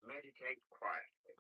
Meditate quietly.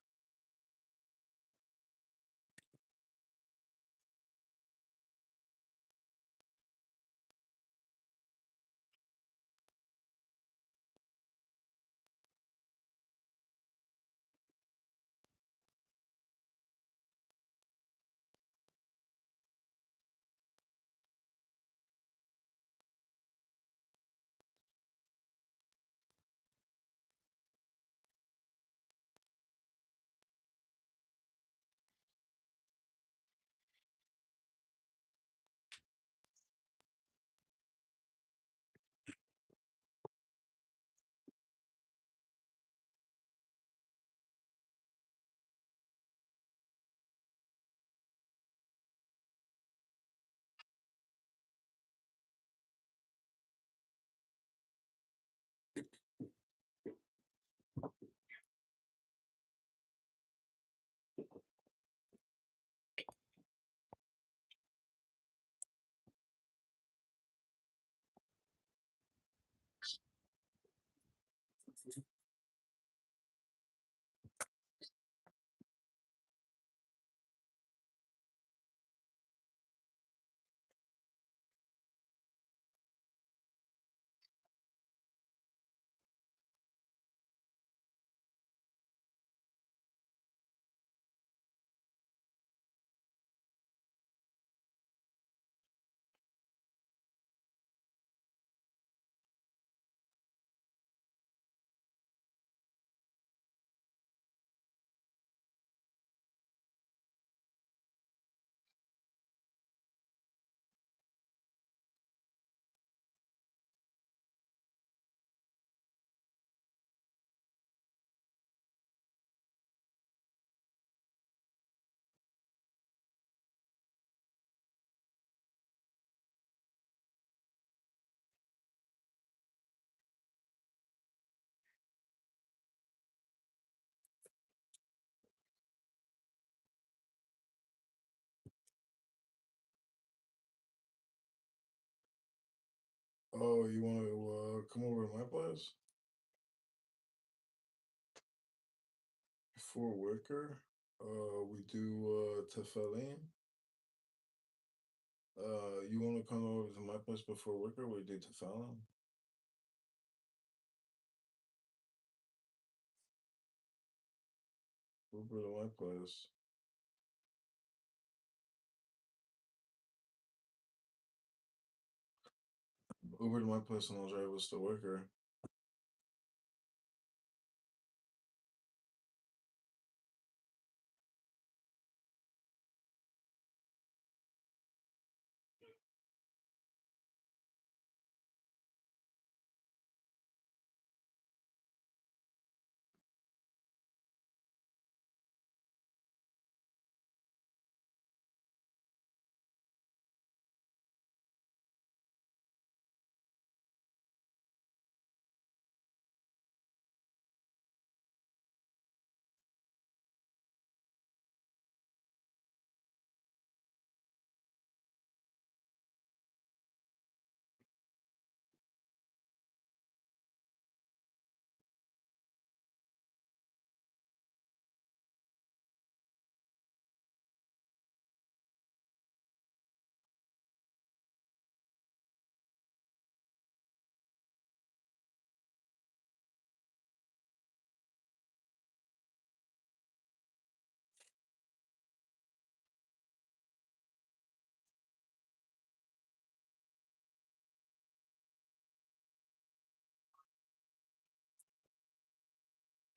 Oh, you want to come over to my place? For Wicker, we do tefillin. You want to come over to my place before Wicker? We do tefillin. Over to my place. Over to my place and I'll drive us to Wicker.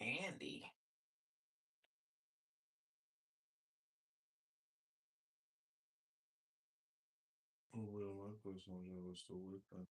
Andy. Over to my personal job is still worth that.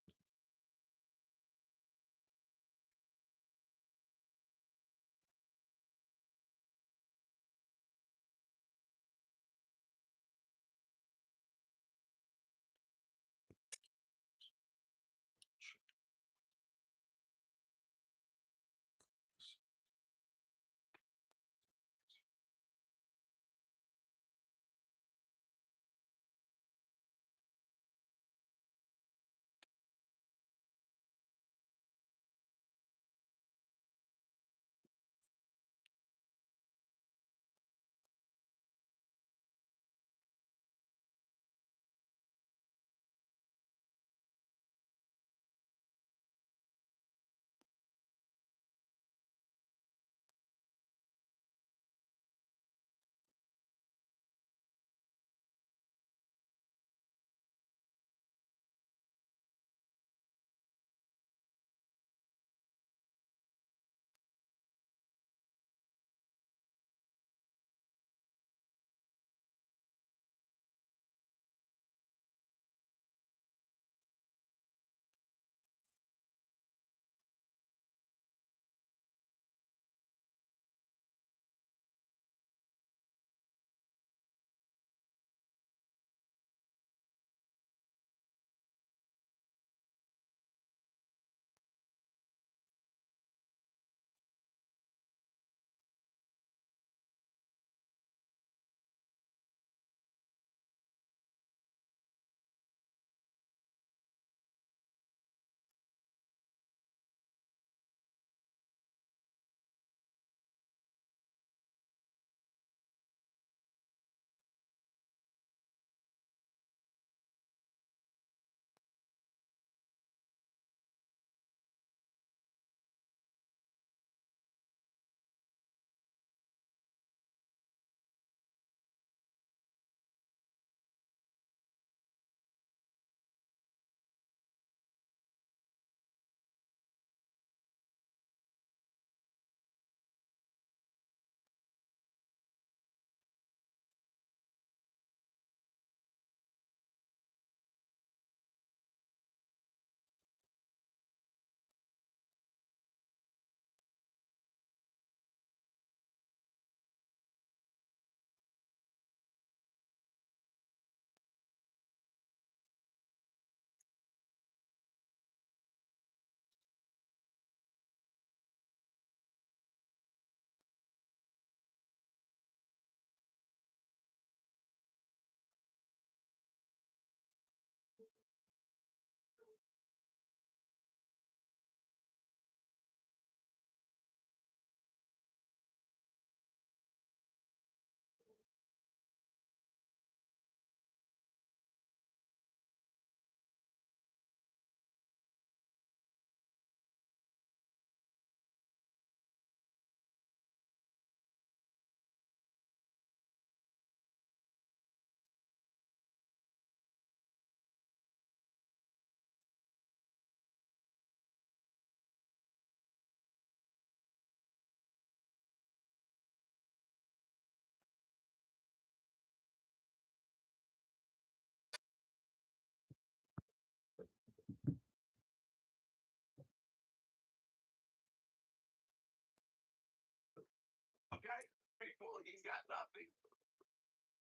Okay, people, he's got nothing.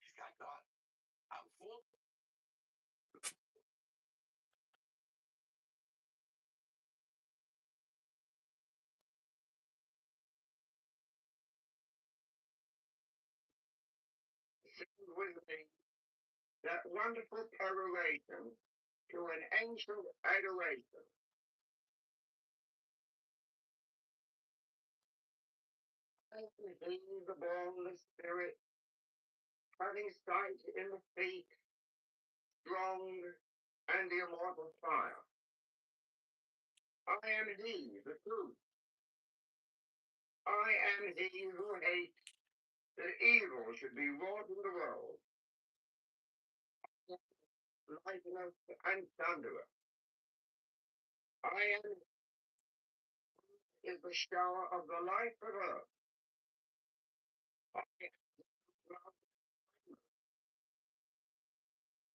He's got God. I'm full. With me, that wonderful correlation to an ancient adoration. Being the boundless spirit, having sight in the feet, strong and the immortal fire. I am he, the truth. I am he who hates that evil should be wrought in the world. Lightness and thunder. I am is the shower of the life of earth.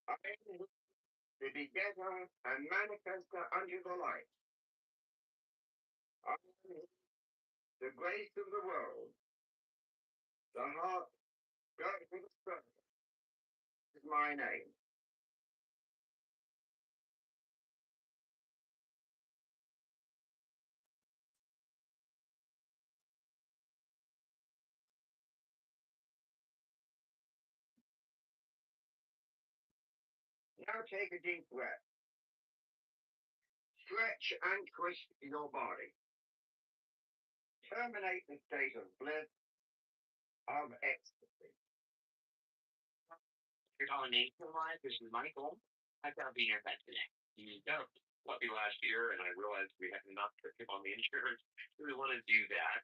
I am the begetter and manifester unto the light. I am the grace of the world, the heart, God for the Spirit is my name. Now take a deep breath. Stretch and twist your body. Terminate the state of bliss, of ecstasy. You're calling Nationwide. This is Michael. I thought being your vet today. You don't. Lucky last year, and I realized we had not put him on the insurance. We want to do that.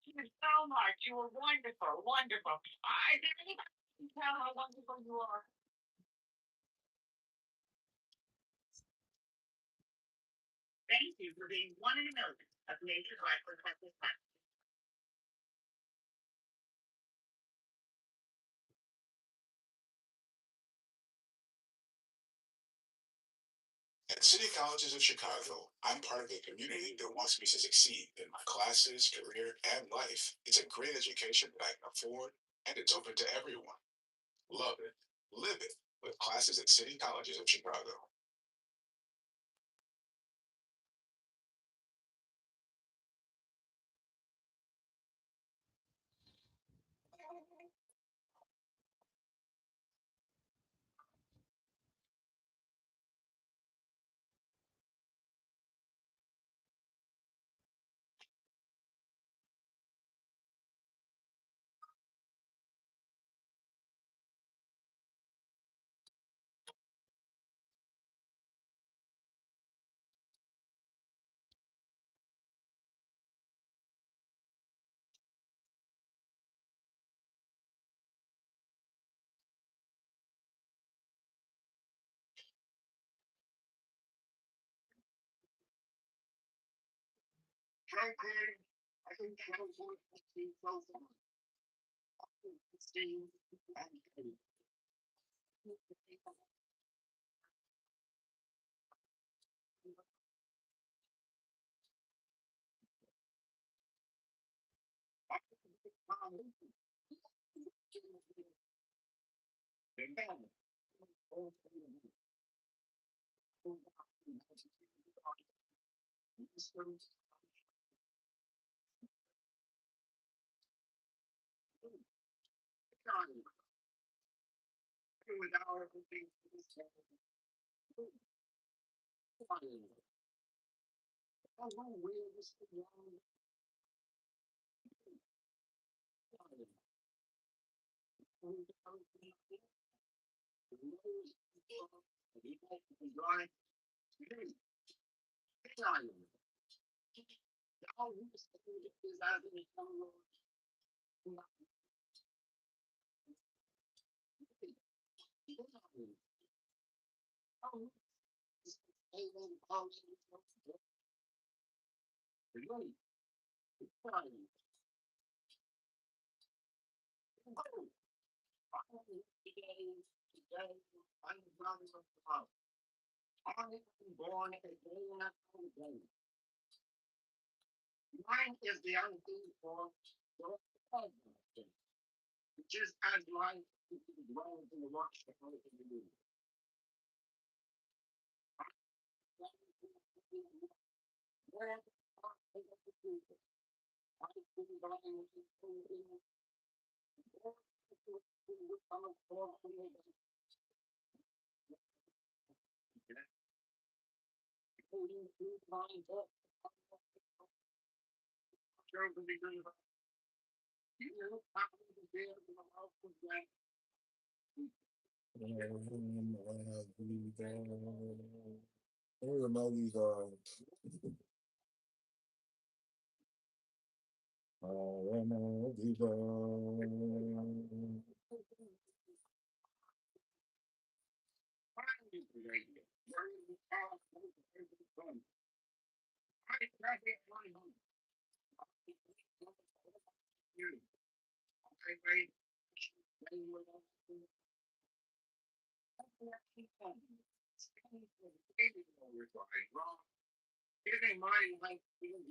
Thank you so much. You were wonderful, wonderful. I didn't even tell how wonderful you are. Thank you for being one in a million of nature's life for this time. At City Colleges of Chicago, I'm part of a community that wants me to succeed in my classes, career, and life. It's a great education that I can afford, and it's open to everyone. Love it. Live it with classes at City Colleges of Chicago. Franklin, I think California has been so far. Steve and Kate. Mine is the unseen form, which is as light dwells in the watch of the moon. Giving my life to you,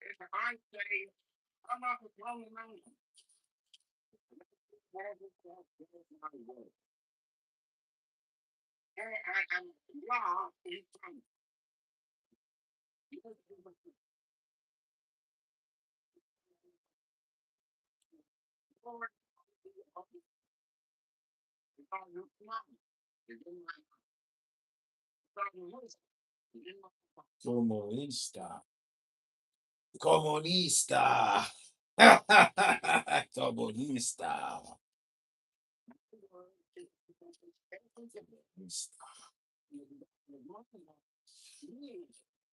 if I say, I'm not a lonely man, my word. And I am God in front. Lord, because you love me. You didn't like me. Because you listen. You didn't like me. Comunista. Comunista. Comunista.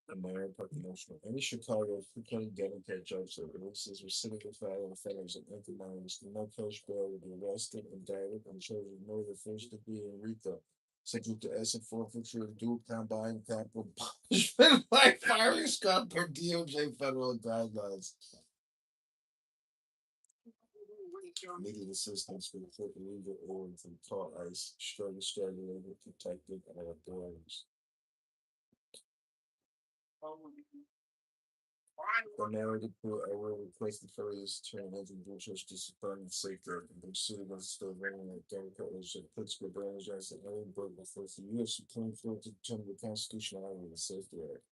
America Promotional. Any Chicago frequently Democrat judge that releases recidivism offenders and empty-minders, no coach bail will be arrested, indicted, and charged with more than first degree in RICO, subject to asset forfeiture and dual combined capital punishment by firing squad per DOJ federal guidelines. Immediate assistance for the court legal order from tall ice, struggle, protected, and authorities. The narrative I will request the furthest turn as a judge to suspend and safeguard and consider the still running a Democrat legislature Pittsburgh Branch as an Edinburgh before the U.S. Supreme Court to determine the constitutionality of the safety act.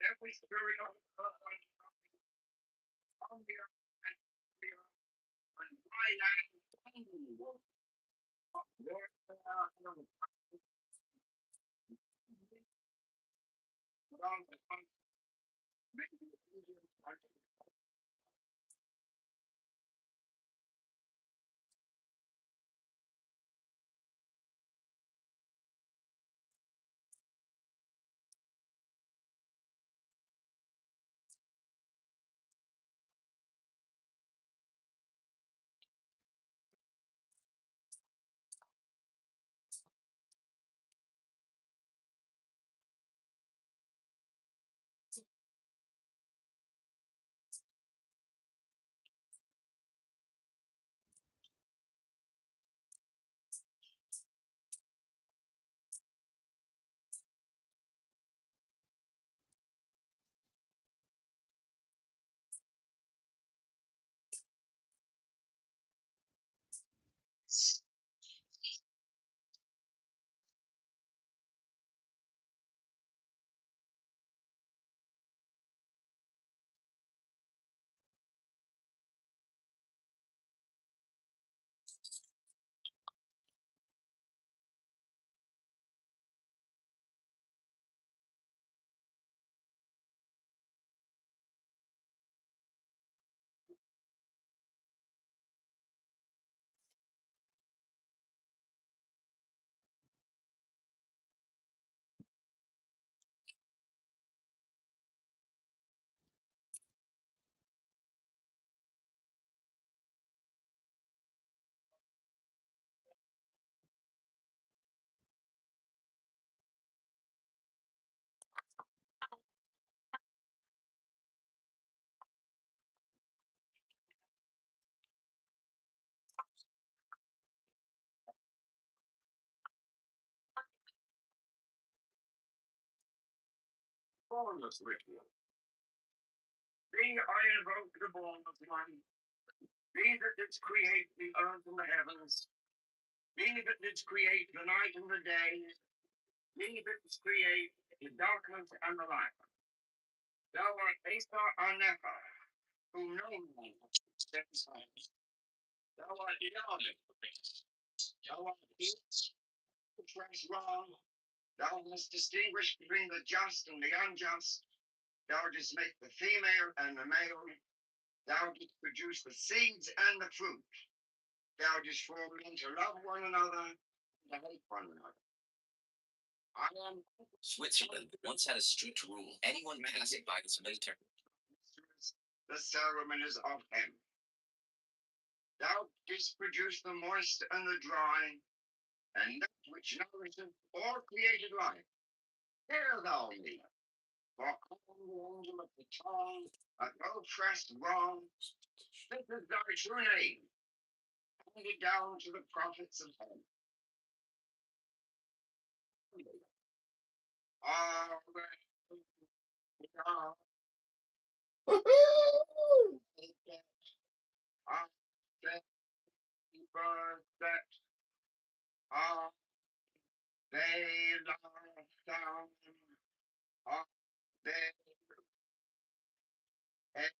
Every spirit of on the earth and my land, Lord, bornless with you. Thee I invoke the bornless one. Thee that didst create the earth and the heavens. Thee that didst create the night and the day. Thee that didst create the darkness and the light. Thou art Asa Anefa, who no man steps on. Thou art Yahweh. Thou art he who turns wrong. Thou must distinguish between the just and the unjust. Thou didst make the female and the male. Thou didst produce the seeds and the fruit. Thou didst form men to love one another and to hate one another. I am Switzerland once had a strict rule: anyone passing by its military. The ceremonies of him. Thou didst produce the moist and the dry, and that which nourisheth all created life. Hear thou me, for I am the angel of the tongue, that thou oppressed wrong. This is thy true name, handed down to the prophets of heaven. They lie down on their head.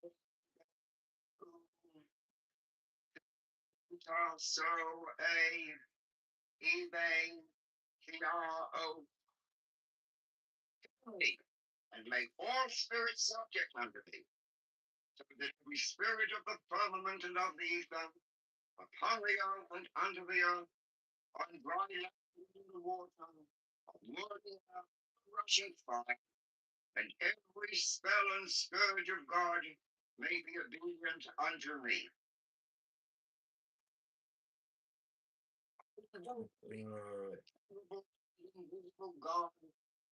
So eBay, KRO, and make all spirits subject unto thee, so that every spirit of the firmament and of the ether, upon the earth and under the earth, on dry land and in the water, on wood and rushing fire, and every spell and scourge of God may be obedient unto me. Invisible God,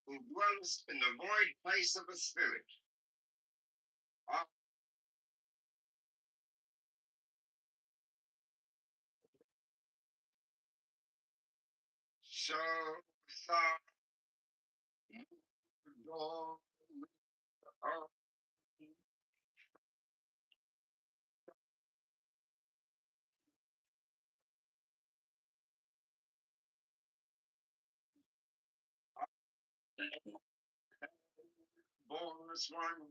who dwells in the void place of a spirit. So thought God bornless one,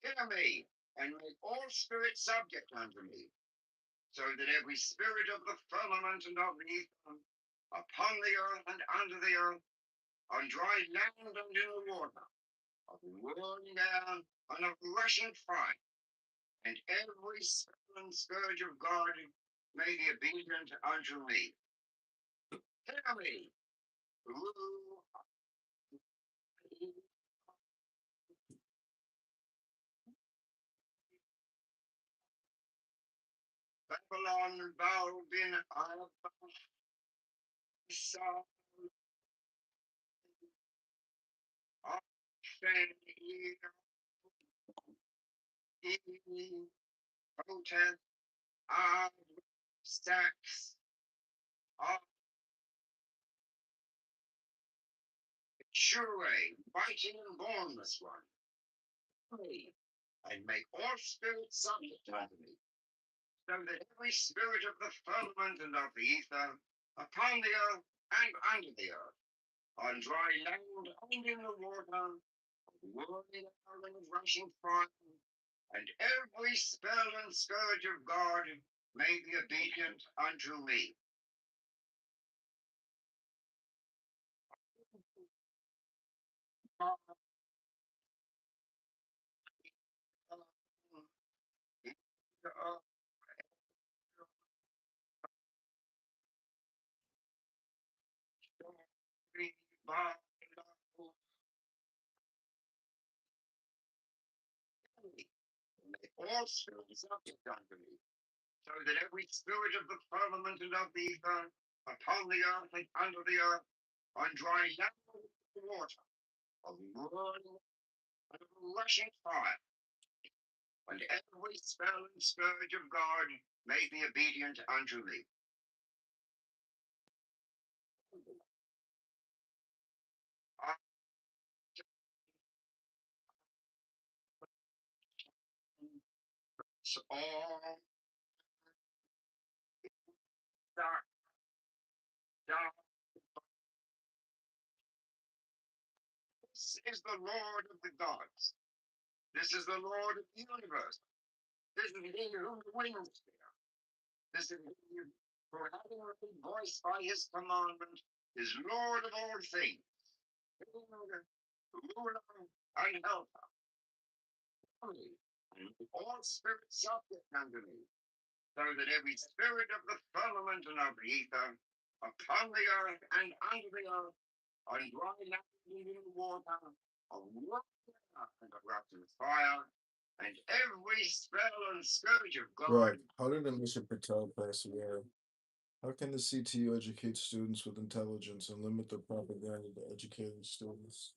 hear me, and make all spirits subject unto me, so that every spirit of the firmament and of the ether, upon the earth and under the earth, on dry land and in the water, of whirling air and of rushing fire, and every spell and scourge of God may be obedient unto me. Hear me, who Babylon, thou been of Saul, of protest, of sex, of sure, fighting and bornless one, and make all spirits subject unto me, so that every spirit of the firmament and of the ether, upon the earth and under the earth, on dry land and in the water, whirling and rushing fire, and every spell and scourge of God may be obedient unto me. All spirits subject unto me, so that every spirit of the firmament and of the ether, upon the earth and under the earth, on dry land and water, of whirling and of rushing fire, and every spell and scourge of God may be obedient unto me. us all dark, dark. This is the Lord of the gods. This is the Lord of the universe. This is he who wins here. This is he who, having a voice by his commandment, is Lord of all things. Ruler and helper. And all spirits subject unto me, so that every spirit of the firmament and of the ether, upon the earth and under the earth, on dry land and in the water, on water and of rotten fire, and every spell and scourge of God. Right. How did Mr. Patel pass away? How can the CTU educate students with intelligence and limit their propaganda to educating students?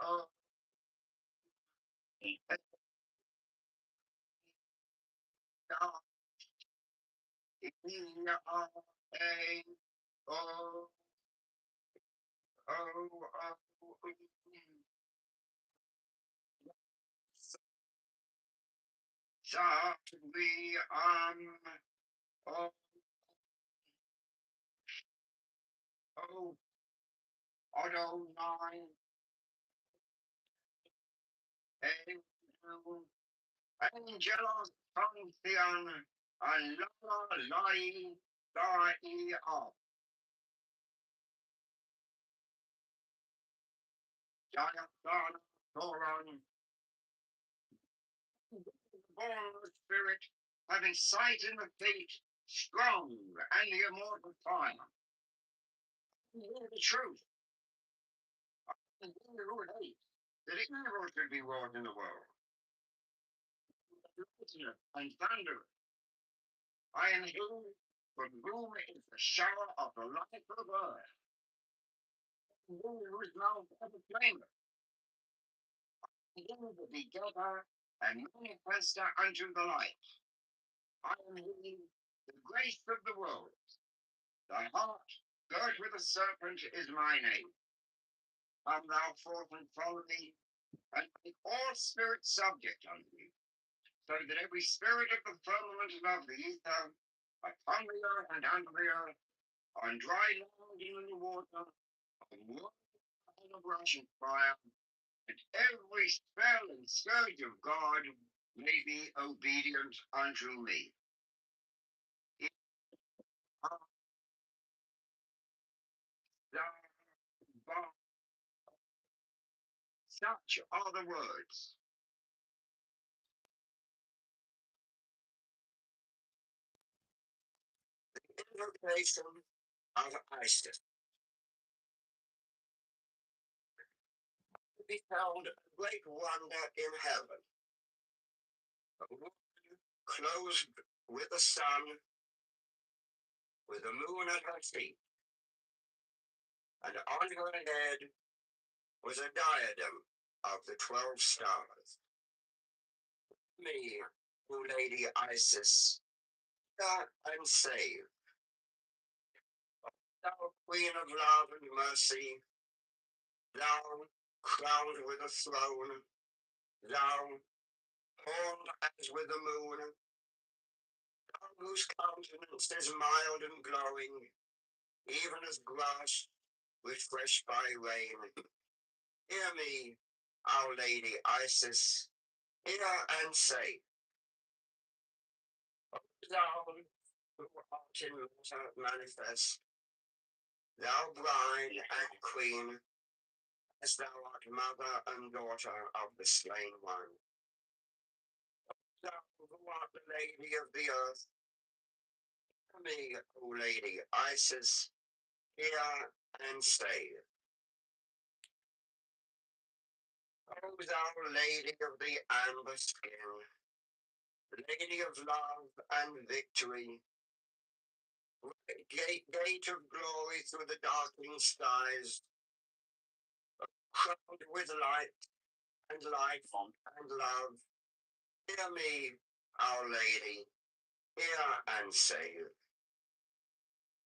Oh, we oh, oh, Auto 9, Angelos Pantheon, and Lama Lai Lai Up. Giant Thoron, born of the spirit, having sight in the fate, strong and the immortal fire. The truth, and who hate, that evil should be wrought in the world. And thunder, I am who, from whom is the shower of the light of earth. Who is now ever flamer, beginning to be begetter and manifester unto the light. I am he, the grace of the world. Thy heart, girt with a serpent, is my name. Come thou forth and follow me, and make all spirits subject unto me, so that every spirit of the firmament and of the ether, upon the earth and under the earth, on dry land and in the water, on water and of rushing fire, and every spell and scourge of God may be obedient unto me. Such are the words. The invocation of Isis. Be found a great wonder in heaven. A woman clothed with the sun, with the moon at her feet, and on her head was a diadem of the 12 stars. Me, O Lady Isis, and save. Thou Queen of love and mercy, thou crowned with a throne, thou horned as with the moon, thou whose countenance is mild and glowing, even as grass refreshed by rain. Hear me, Our Lady Isis, hear and say, O thou who art in water manifest, thou bride and queen, as thou art mother and daughter of the slain one. Thou who art the Lady of the earth, hear me, O Lady Isis, hear and say. O thou Lady of the amber skin, Lady of love and victory, gate of glory through the darkening skies, crowned with light and life and love, hear me, Our Lady, hear and save.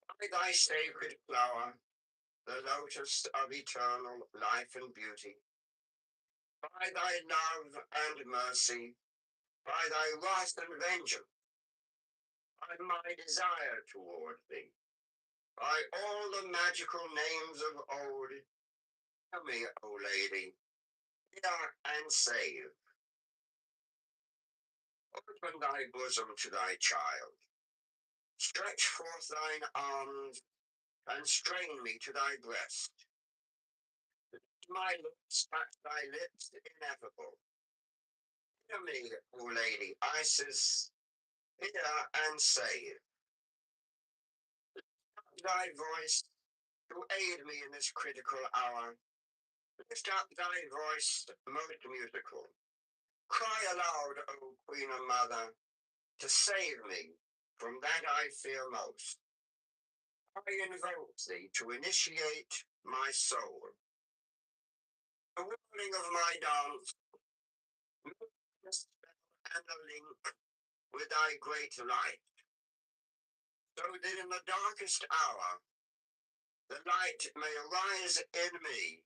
By thy sacred flower, the lotus of eternal life and beauty. By thy love and mercy, by thy wrath and vengeance, by my desire toward thee, by all the magical names of old, hear me, O Lady, hear and save. Open thy bosom to thy child, stretch forth thine arms, and strain me to thy breast. My lips touch thy lips ineffable. Hear me, O Lady Isis, hear and save. Thy voice to aid me in this critical hour. Lift up thy voice most musical. Cry aloud, O Queen and Mother, to save me from that I fear most. I invoke thee to initiate my soul. The whirling of my dance, the spell and the link with thy great light, so that in the darkest hour the light may arise in me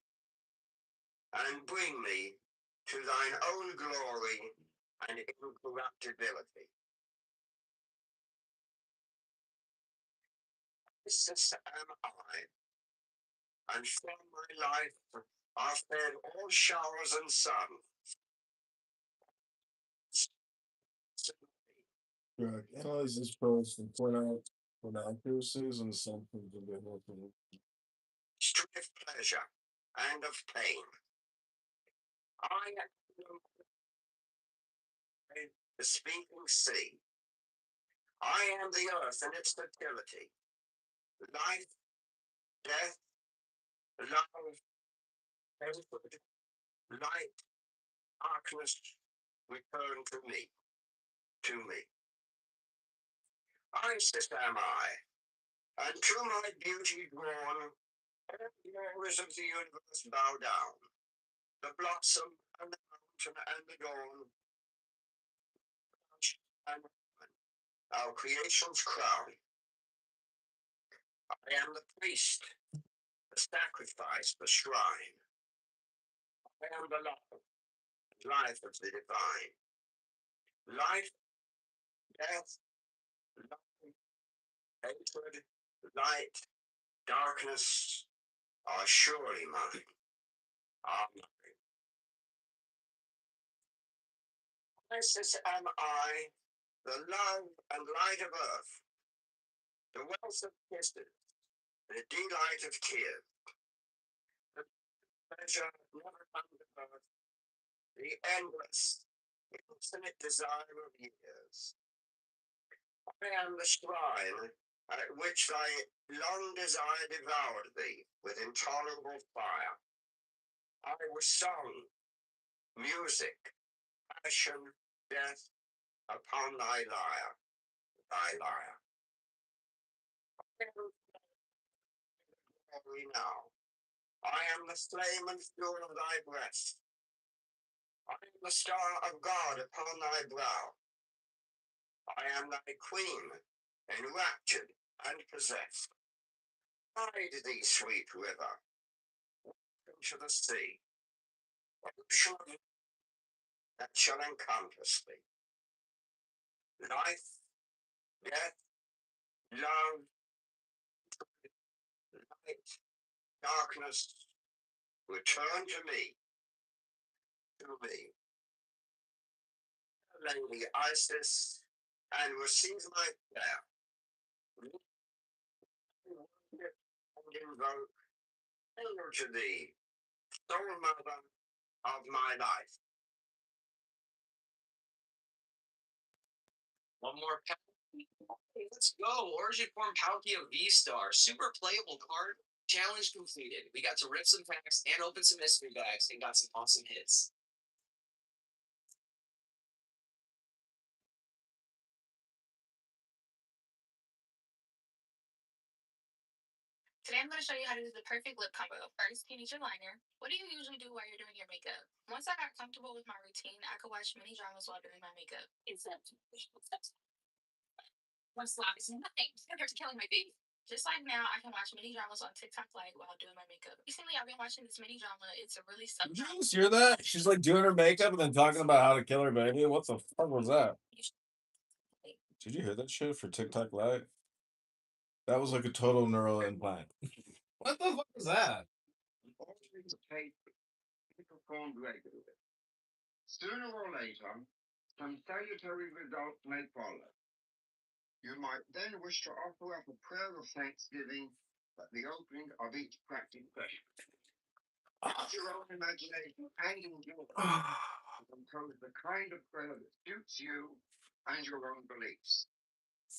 and bring me to thine own glory and incorruptibility. This am I, and from my life are fed all showers and sun. Correct. Analyze this post and point out inaccuracies and assumptions of the whole. History of pleasure and of pain. I am the speaking sea. I am the earth and its fertility. Life, death, love, hatred, light, darkness, return to me. Isis am I, and to my beauty drawn, all glories of the universe bow down. The blossom and the mountain and the dawn, and our creation's crown. I am the priest, the sacrifice, the shrine. I am the life of the divine. Life, death, love, hatred, light, darkness are surely mine. Amen. Isis am I, the love and light of earth, the wealth of kisses, the delight of tears, the pleasure never understood, the endless, infinite desire of years. I am the shrine at which thy long desire devoured thee with intolerable fire. I was song, music, passion, death upon thy lyre, thy lyre. Glory now. I am the flame and fuel of thy breast. I am the star of God upon thy brow. I am thy queen, enraptured and possessed. Hide thee, sweet river, into the sea, ocean that shall encompass thee. Life, death, love, light, darkness, return to me, Lady Isis, and receive my prayer. And invoke, hail to thee, sole mother of my life. One more pack. Let's go. Origin form Palkia V-Star. Super playable card. Challenge completed. We got to rip some packs and open some mystery bags and got some awesome hits. Today I'm going to show you how to do the perfect lip combo. First, you need your liner. What do you usually do while you're doing your makeup? Once I got comfortable with my routine, I could watch many dramas while doing my makeup. Except one slap is nothing compared to killing my baby. Just like now, I can watch mini dramas on TikTok Live while doing my makeup. Recently, I've been watching this mini drama. It's a really sub. Did you just hear that? She's like doing her makeup and then talking about how to kill her baby. What the fuck was that? Did you hear that shit for TikTok Live? That was like a total neural implant. What the fuck was that? Always take performed regularly. Sooner or later, some salutary results may follow. You might then wish to offer up a prayer of thanksgiving at the opening of each practice session. Use your own imagination and enjoy to compose the kind of prayer that suits you and your own beliefs,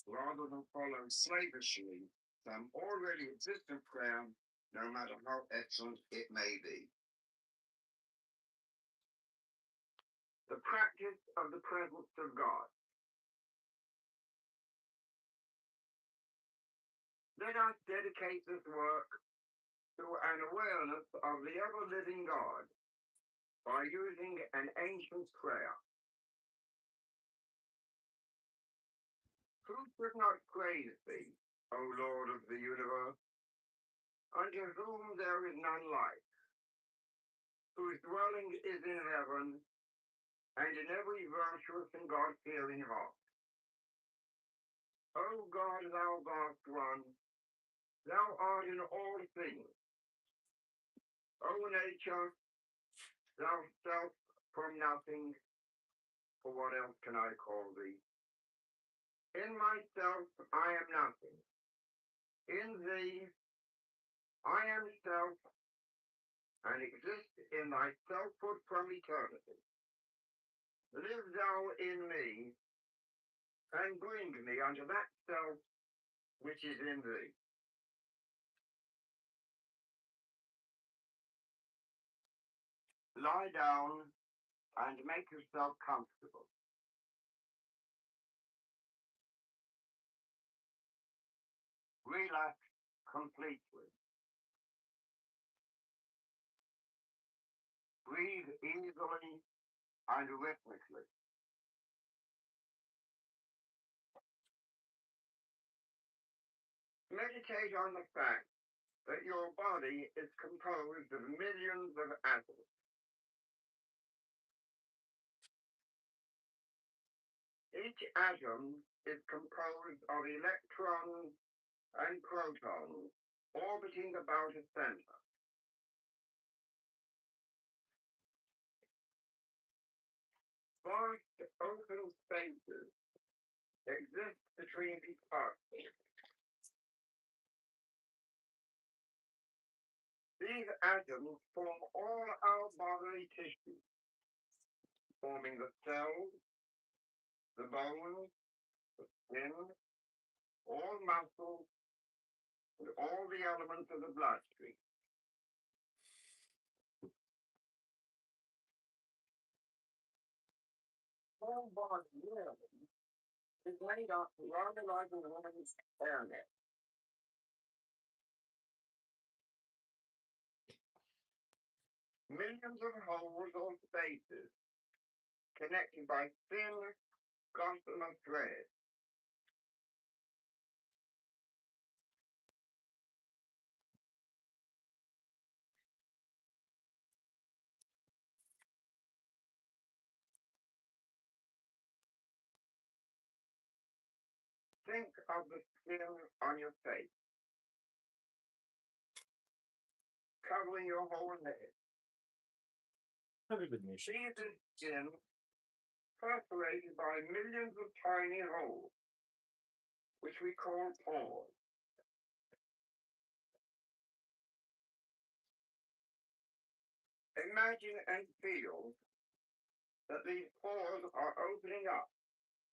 rather than follow slavishly some already existent prayer, no matter how excellent it may be. The practice of the presence of God. Let us dedicate this work to an awareness of the ever-living God by using an ancient prayer. Who should not praise thee, O Lord of the universe, unto whom there is none like, whose dwelling is in heaven, and in every virtuous and God-fearing heart. O God, thou vast one, thou art in all things. O nature, thou self from nothing, for what else can I call thee? In myself I am nothing. In thee I am self, and exist in thy selfhood from eternity. Live thou in me, and bring me unto that self which is in thee. Lie down and make yourself comfortable. Relax completely. Breathe easily and rhythmically. Meditate on the fact that your body is composed of millions of atoms. Each atom is composed of electrons and protons orbiting about a center. Vast open spaces exist between these particles. These atoms form all our bodily tissues, forming the cells, the bones, the skin, all muscles, and all the elements of the bloodstream. The whole body really is made up rather like a woman's hairnet. Millions of holes or spaces connected by thin gossamer threads. Think of the skin on your face, covering your whole head. See this skin perforated by millions of tiny holes, which we call pores. Imagine and feel that these pores are opening up,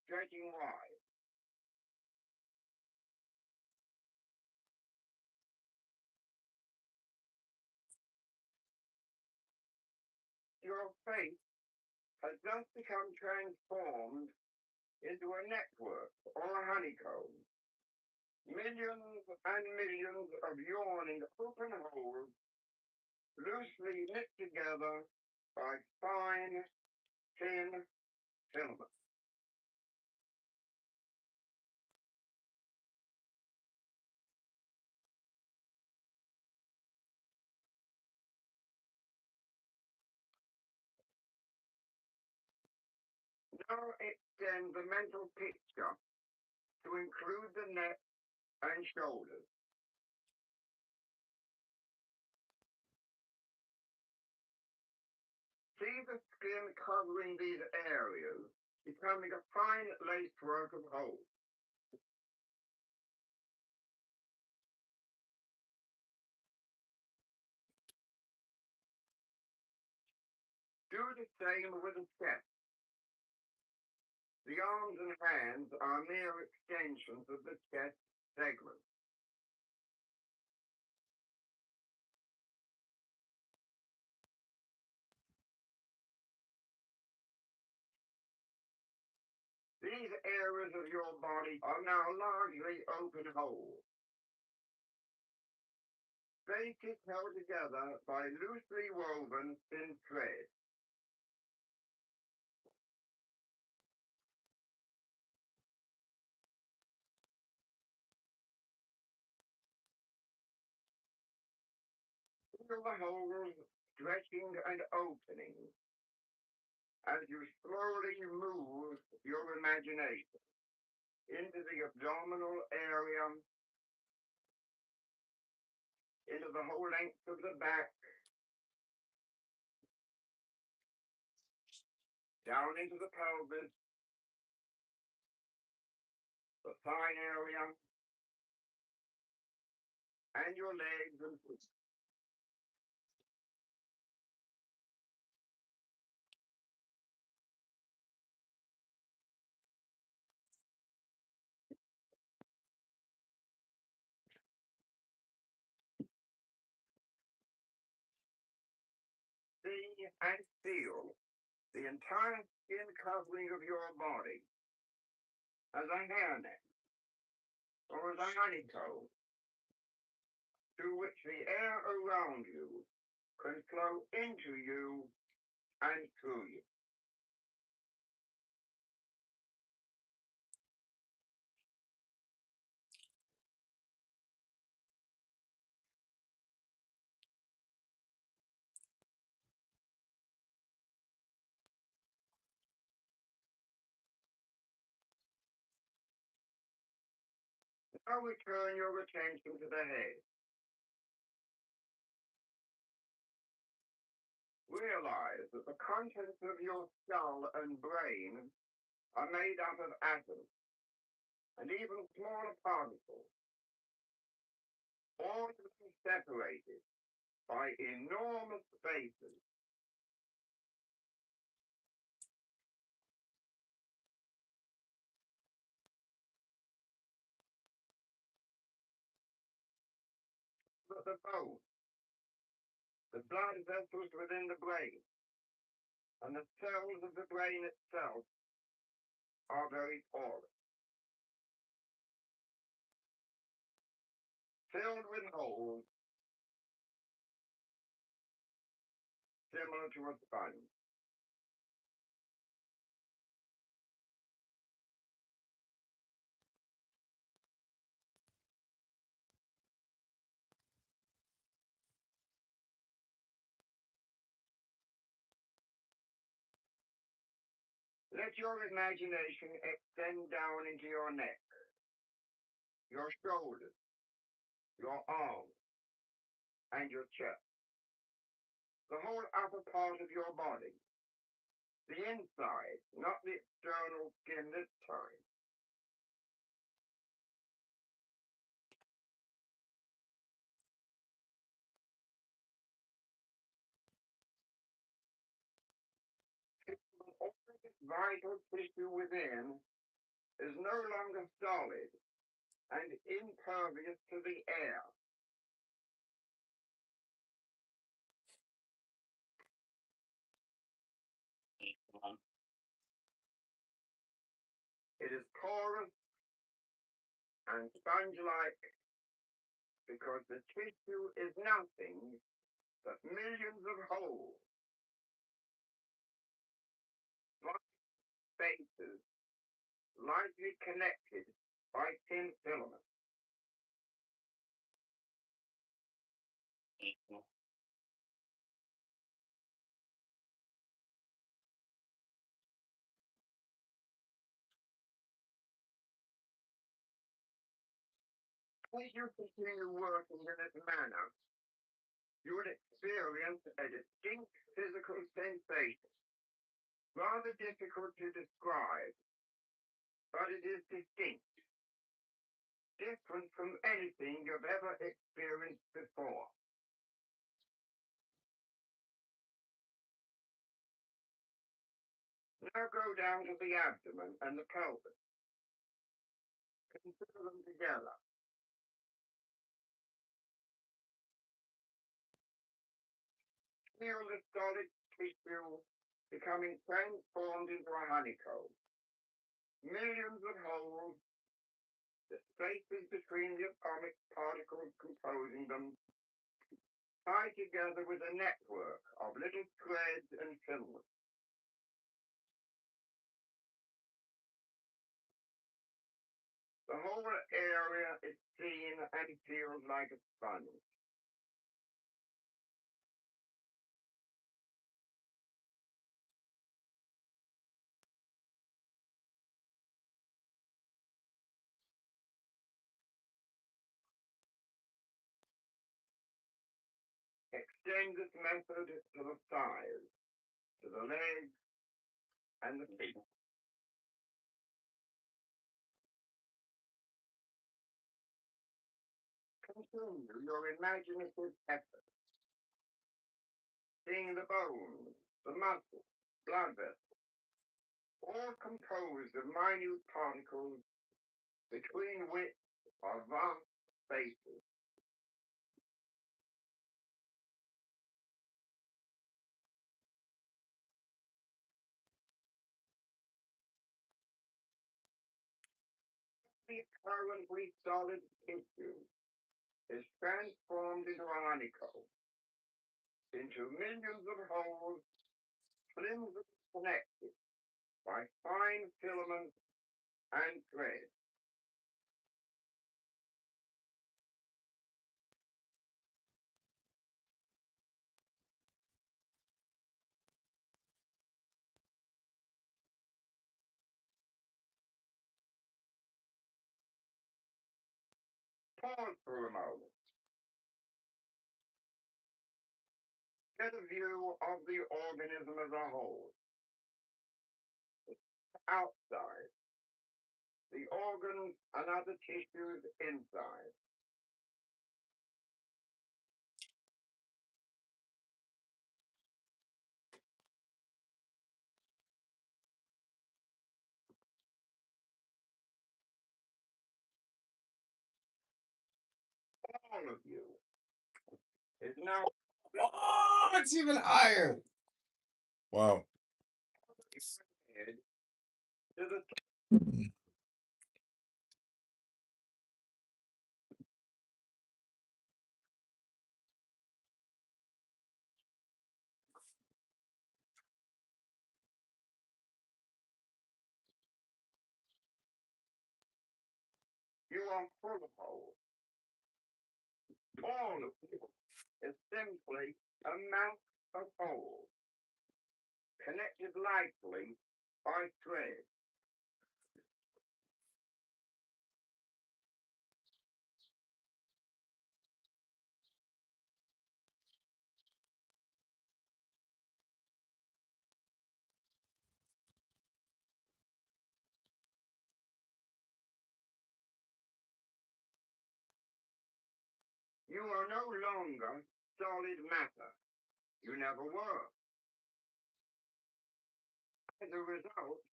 stretching wide. Your face has just become transformed into a network or a honeycomb. Millions and millions of yawning open holes loosely knit together by fine, thin filaments. Now extend the mental picture to include the neck and shoulders. See the skin covering these areas, becoming a fine lacework of holes. Do the same with the chest. The arms and hands are mere extensions of the chest segment. These areas of your body are now largely open holes. Space is held together by loosely woven thin thread. Feel the holes stretching and opening as you slowly move your imagination into the abdominal area, into the whole length of the back, down into the pelvis, the thigh area, and your legs and feet. See and feel the entire skin covering of your body as a hairnet or as a honeycomb through which the air around you can flow into you and through you. Now we turn your attention to the head. Realize that the contents of your skull and brain are made up of atoms and even smaller particles, all to be separated by enormous spaces. But the bone, the blood vessels within the brain, and the cells of the brain itself are very porous, filled with holes similar to a sponge. Let your imagination extend down into your neck, your shoulders, your arms, and your chest. The whole upper part of your body. The inside, not the external skin this time. All this vital tissue within is no longer solid and impervious to the air. It is porous and sponge-like because the tissue is nothing but millions of holes, like spaces, lightly connected by thin filaments. As you continue working in this manner, you will experience a distinct physical sensation, rather difficult to describe, but it is distinct, different from anything you've ever experienced before. Now go down to the abdomen and the pelvis. Consider them together. Feel the solid tissue becoming transformed into a honeycomb. Millions of holes, the spaces between the atomic particles composing them, tied together with a network of little threads and filaments. The whole area is seen and feels like a sponge. Extend this method to the thighs, to the legs, and the feet. Continue your imaginative effort, seeing the bones, the muscles, blood vessels, all composed of minute particles between which are vast spaces. The currently solid tissue is transformed into a honeycomb, into millions of holes, flimsily connected by fine filaments and threads. Pause for a moment. Get a view of the organism as a whole. Outside, the organs and other tissues inside. All of you is now Oh, it's even higher. Wow. head to the you are full of holes. All of you is simply a mass of holes connected lightly by threads. You are no longer solid matter. You never were. As a result,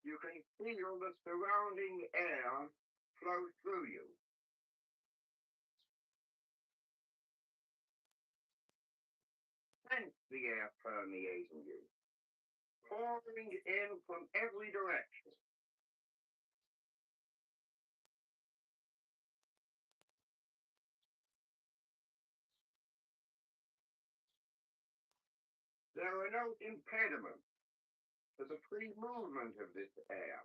you can feel the surrounding air flow through you. Sense the air permeating you, pouring in from every direction. There are no impediments to the free movement of this air.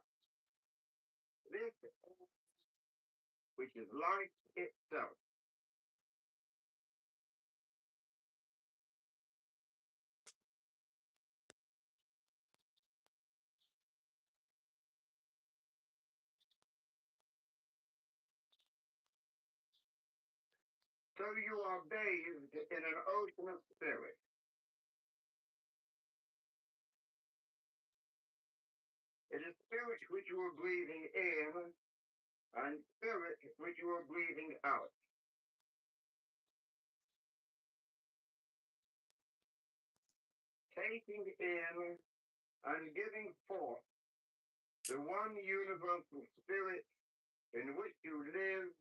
This air, which is life itself. you are bathed in an ocean of spirit. It is spirit which you are breathing in and spirit which you are breathing out. Taking in and giving forth the one universal spirit in which you live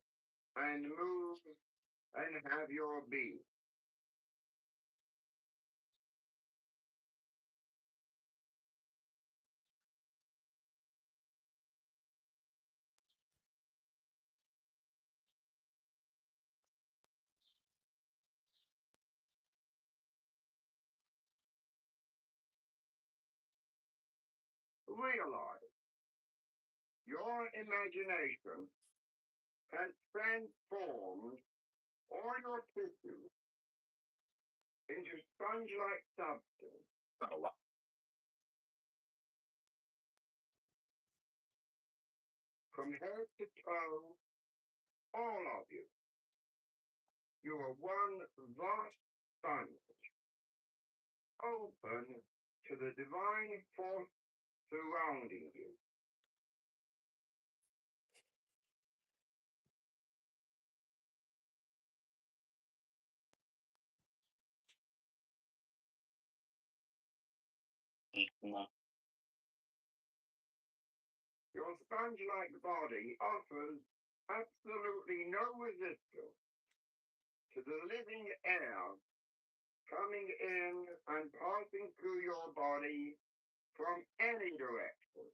and move and have your being. Realize your imagination has transformed all your tissues into sponge-like substance. From head to toe, all of you. You are one vast sponge, open to the divine force surrounding you. Your sponge-like body offers absolutely no resistance to the living air coming in and passing through your body from any direction.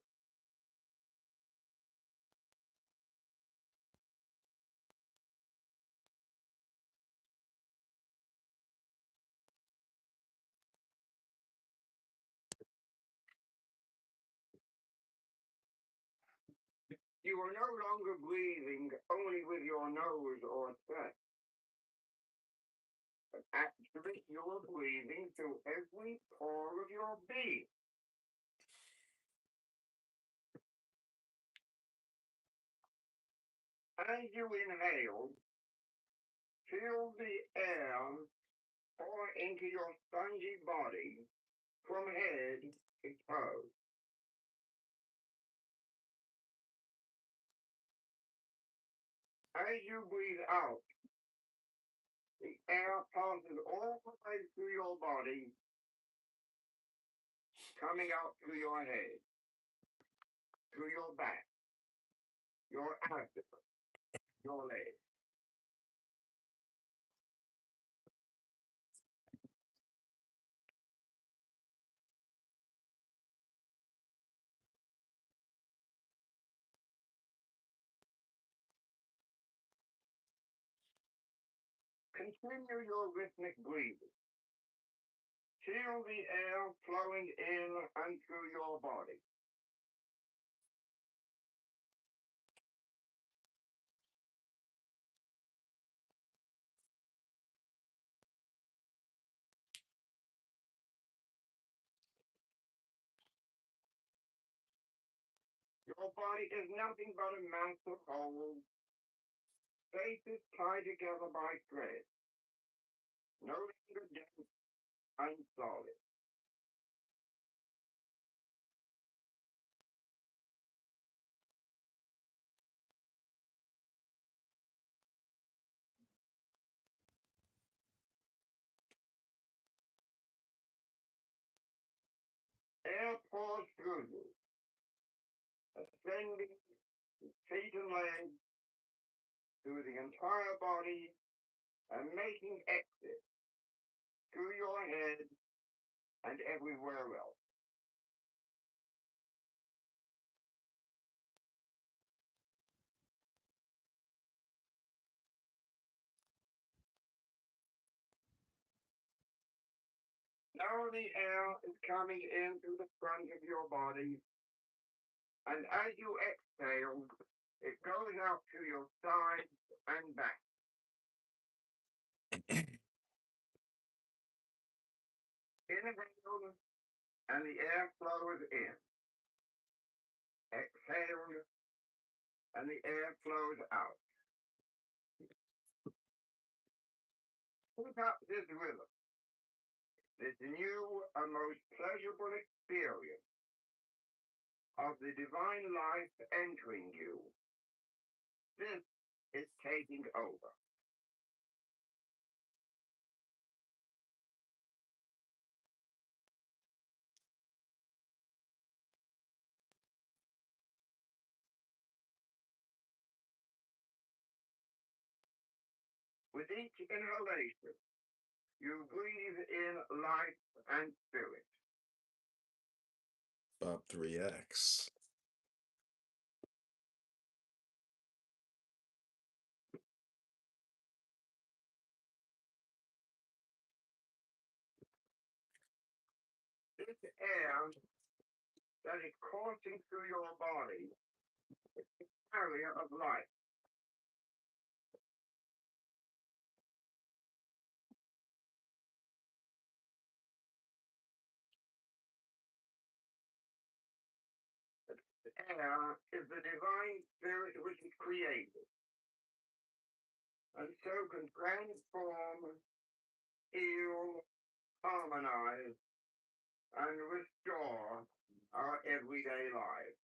You are no longer breathing only with your nose or chest. But actually, you are breathing through every pore of your being. As you inhale, feel the air pour into your spongy body from head to toe. As you breathe out, the air passes all the way through your body, coming out through your head, through your back, your abdomen, your legs. Continue your rhythmic breathing. Feel the air flowing in and through your body. Your body is nothing but a mass of holes, spaces tied together by thread, no longer dense and solid. Air pours through you, ascending feet and legs through the entire body and making exit through your head and everywhere else. Now the air is coming in through the front of your body, and as you exhale, it goes out to your sides and back. Inhale, and the air flows in. Exhale, and the air flows out. Pick up this rhythm, this new and most pleasurable experience of the divine life entering you. This is taking over. With each inhalation, you breathe in life and spirit. About 3x. This air that is coursing through your body is the carrier of life. The air is the divine spirit which is created, and so can transform, heal, harmonize, and restore our everyday lives.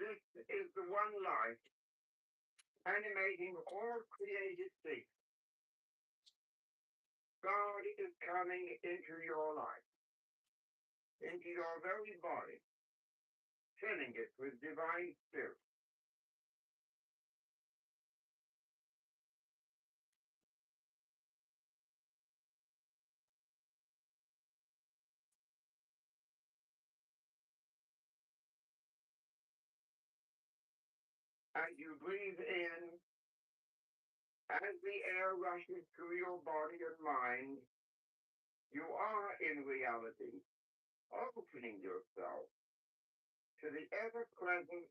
This is the one life animating all created things. God is coming into your life, into your very body, filling it with divine spirit. As you breathe in, as the air rushes through your body and mind, you are in reality opening yourself to the ever-present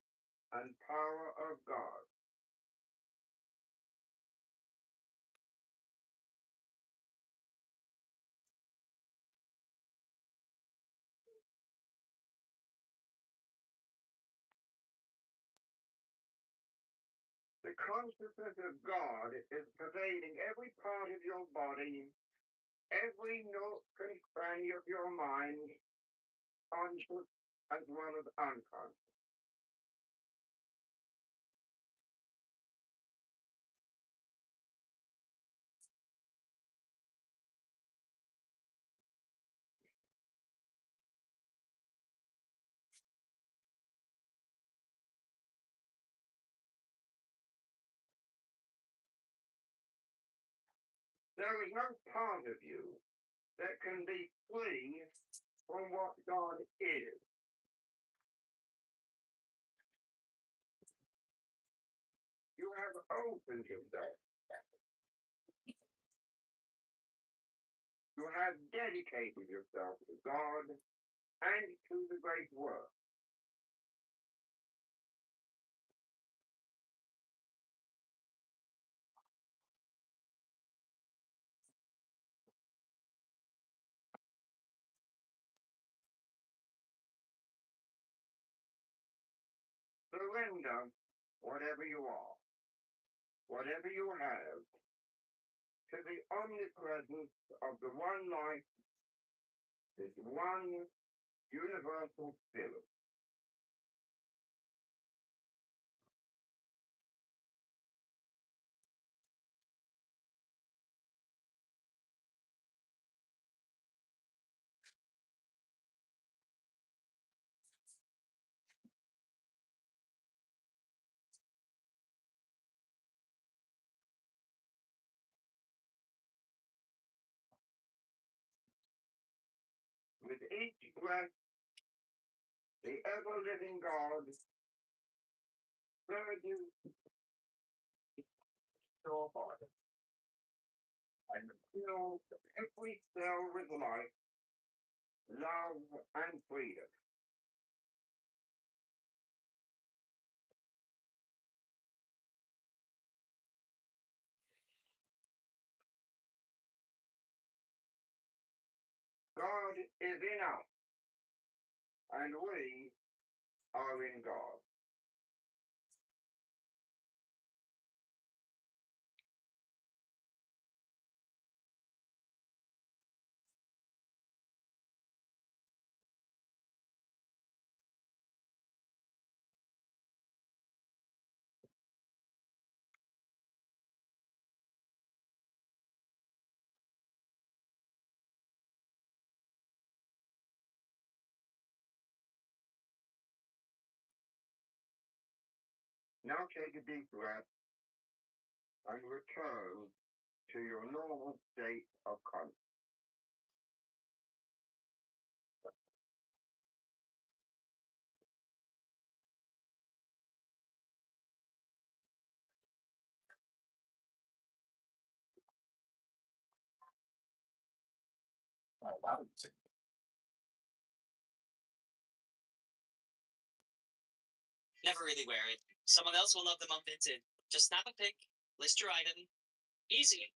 and power of God. The consciousness of God is pervading every part of your body, every nook and cranny of your mind, conscious as well as unconscious. There is no part of you that can be free from what God is. You have opened yourself. You have dedicated yourself to God and to the great work. Surrender whatever you are, whatever you have, to the omnipresence of the one life, this one universal spirit. With each breath, the ever-living God surges your body and fills every cell with life, love, and freedom. is in us, and we are in God. Now take a deep breath and return to your normal state of consciousness. Oh, that would take- Never really wear it. Someone else will love them unvinted. Just snap a pic, list your item. Easy.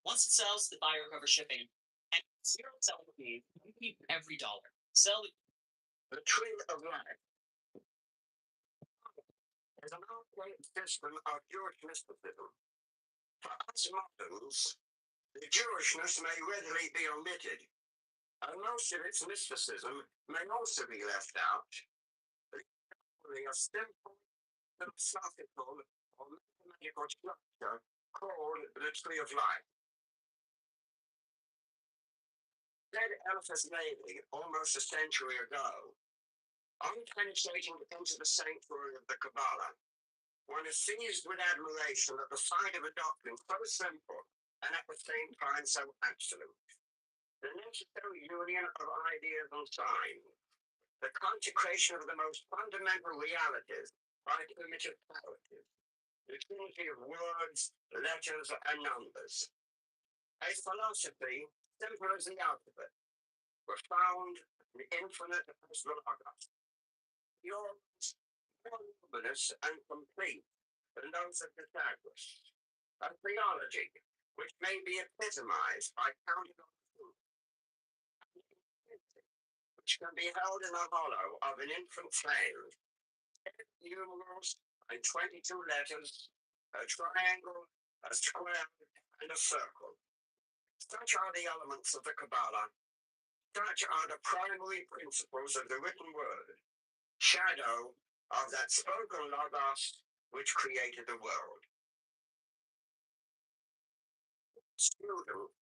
Once it sells, the buyer covers shipping. And zero selling fee, you keep every dollar. Sell The tree of life is an outdated system of Jewish mysticism. For us moderns, the Jewishness may readily be omitted, and most of its mysticism may also be left out. A simple philosophical or mathematical structure called the tree of life. Said Eliphas Levi almost a century ago, on penetrating into the sanctuary of the Kabbalah, one is seized with admiration at the sight of a doctrine so simple and at the same time so absolute. The necessary union of ideas and signs, the consecration of the most fundamental realities by primitive qualities, the trinity of words, letters, and numbers. A philosophy simple as the alphabet, profound and infinite as the logos. Yours, more luminous and complete than those of Pythagoras. A theology which may be epitomized by counting on food, which can be held in the hollow of an infant hand, numerals and 22 letters, a triangle, a square, and a circle. Such are the elements of the Kabbalah. Such are the primary principles of the written word, shadow of that spoken logos which created the world. Student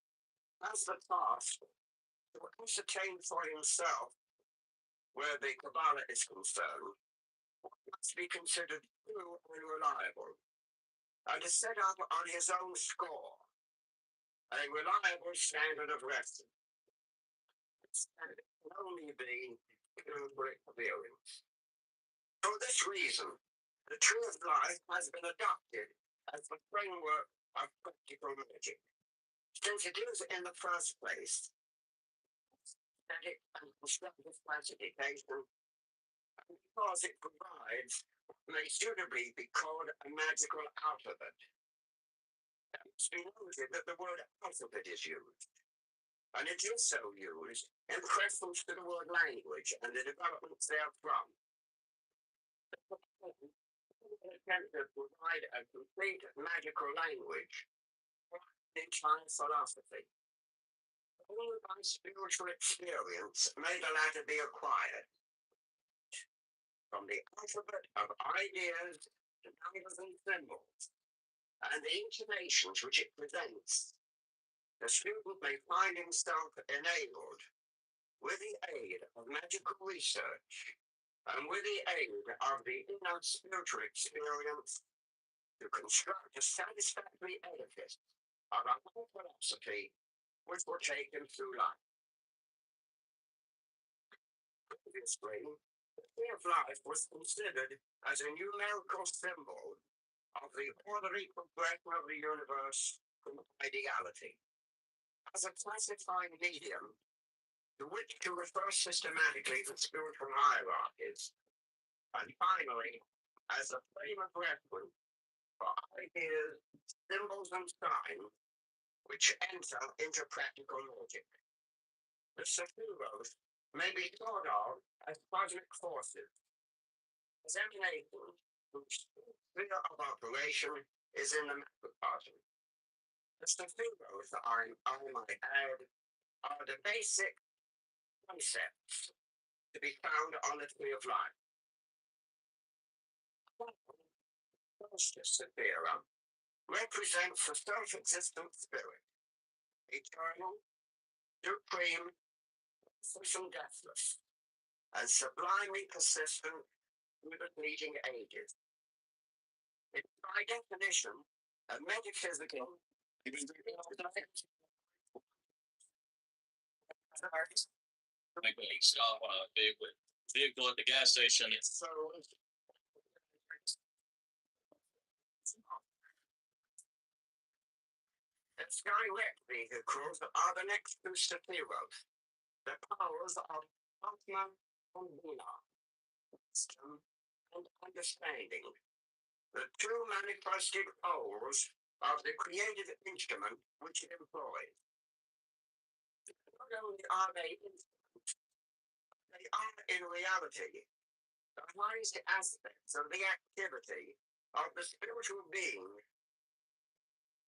has the task to ascertain for himself where the Kabbalah is concerned, what must be considered true and reliable, and to set up on his own score a reliable standard of reference. This standard can only be through experience. For this reason, the tree of life has been adopted as the framework of practical magic, since it is in the first place static and constructive classification, and because it provides what may suitably be called a magical alphabet. It must be noted that the word alphabet is used, and it is so used in preference to the word language and the developments therefrom. Attempt to provide a complete magical language for the entire philosophy. Only by spiritual experience may the latter be acquired. From the alphabet of ideas, the numbers and symbols, and the intonations which it presents, the student may find himself enabled, with the aid of magical research, and with the aid of the inner spiritual experience, to construct a satisfactory edifice of a whole philosophy which will take him through life. Previously, the tree of life was considered as a numerical symbol of the orderly progression of the universe from ideality, as a classifying medium to which to refer systematically to spiritual hierarchies, and finally, as a frame of reference for ideas, symbols, and signs which enter into practical logic. The Sephiroth may be thought of as cosmic forces, as emanating whose sphere of operation is in the macrocosm. The Sephiroth, I might add, are the basic concepts to be found on the tree of life. First Sephira represents the self-existent spirit, eternal, supreme, and deathless, and sublimely persistent through the fleeting ages. It is by definition a metaphysical. Like when you stop on a vehicle at the gas station. So the Skywreck vehicles are the next to Sephiroth, the powers of Atma and Vina, wisdom and understanding, the two manifested poles of the creative instrument which it employs. Not only are they instruments, they are in reality the highest aspects of the activity of the spiritual being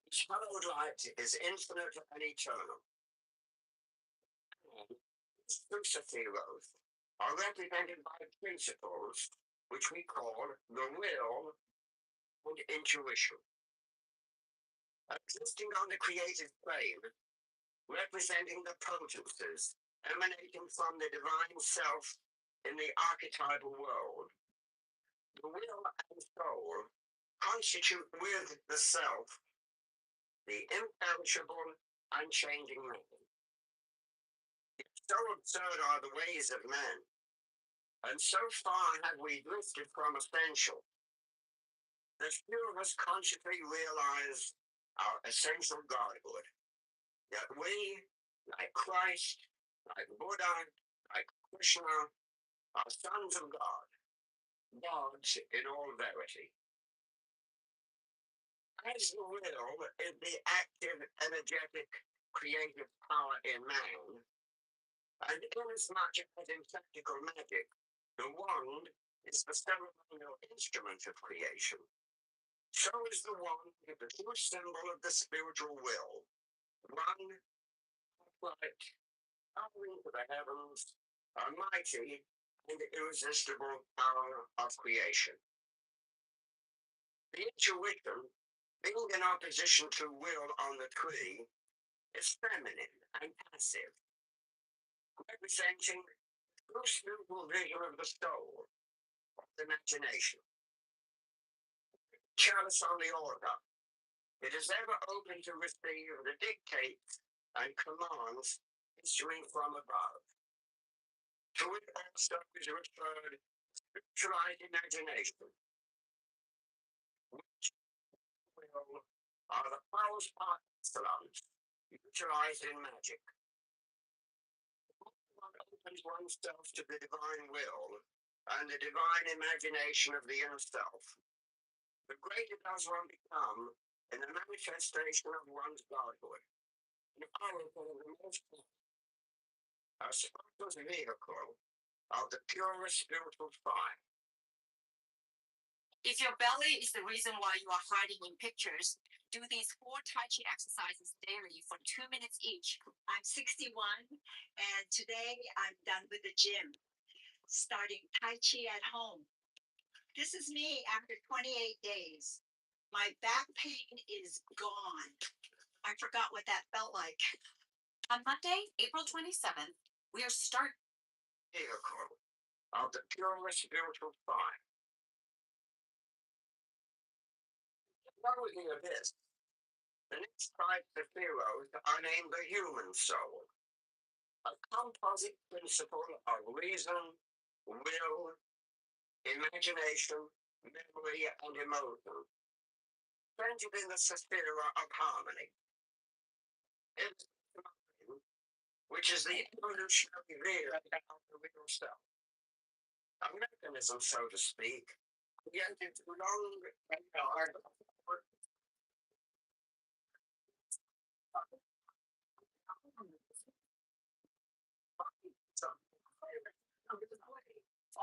whose hallowed light is infinite and eternal. These Sephiroth are represented by principles which we call the will and intuition. Existing on the creative plane, representing the potencies emanating from the divine self in the archetypal world. The will and soul constitute with the self the imperishable, unchanging man. So absurd are the ways of men, and so far have we drifted from essential, that few of us consciously realize our essential Godhood. That we, like Christ, like Buddha, like Krishna, are sons of God, gods in all verity. As the will is the active, energetic, creative power in man, and inasmuch as in practical magic, the wand is the ceremonial instrument of creation, so is the wand the true symbol of the spiritual will, one upright, towering to the heavens, almighty and irresistible power of creation. The intuition, being in opposition to will on the tree, is feminine and passive, representing the spiritual vision of the soul, of the imagination. Chalice on the altar, it is ever open to receive the dictates and commands issuing from above. To it also is referred spiritualized imagination, which will are the powers par excellence utilized in magic. One opens oneself to the divine will and the divine imagination of the inner self. The greater does one become in the manifestation of one's Godhood, and powerful in the most a spotless vehicle of the purest spiritual fire. If your belly is the reason why you are hiding in pictures, do these 4 Tai Chi exercises daily for 2 minutes each. I'm 61, and today I'm done with the gym, starting Tai Chi at home. This is me after 28 days. My back pain is gone. I forgot what that felt like. On Monday, April 27th, we are Vehicle of the purest spiritual fire. Following this, the next 5 Sephiroth are named the human soul, a composite principle of reason, will, imagination, memory, and emotion, centered in the Sephira of harmony. It's the mind, which is the evolutionary rear of the real self, a mechanism, so to speak, created through long and hard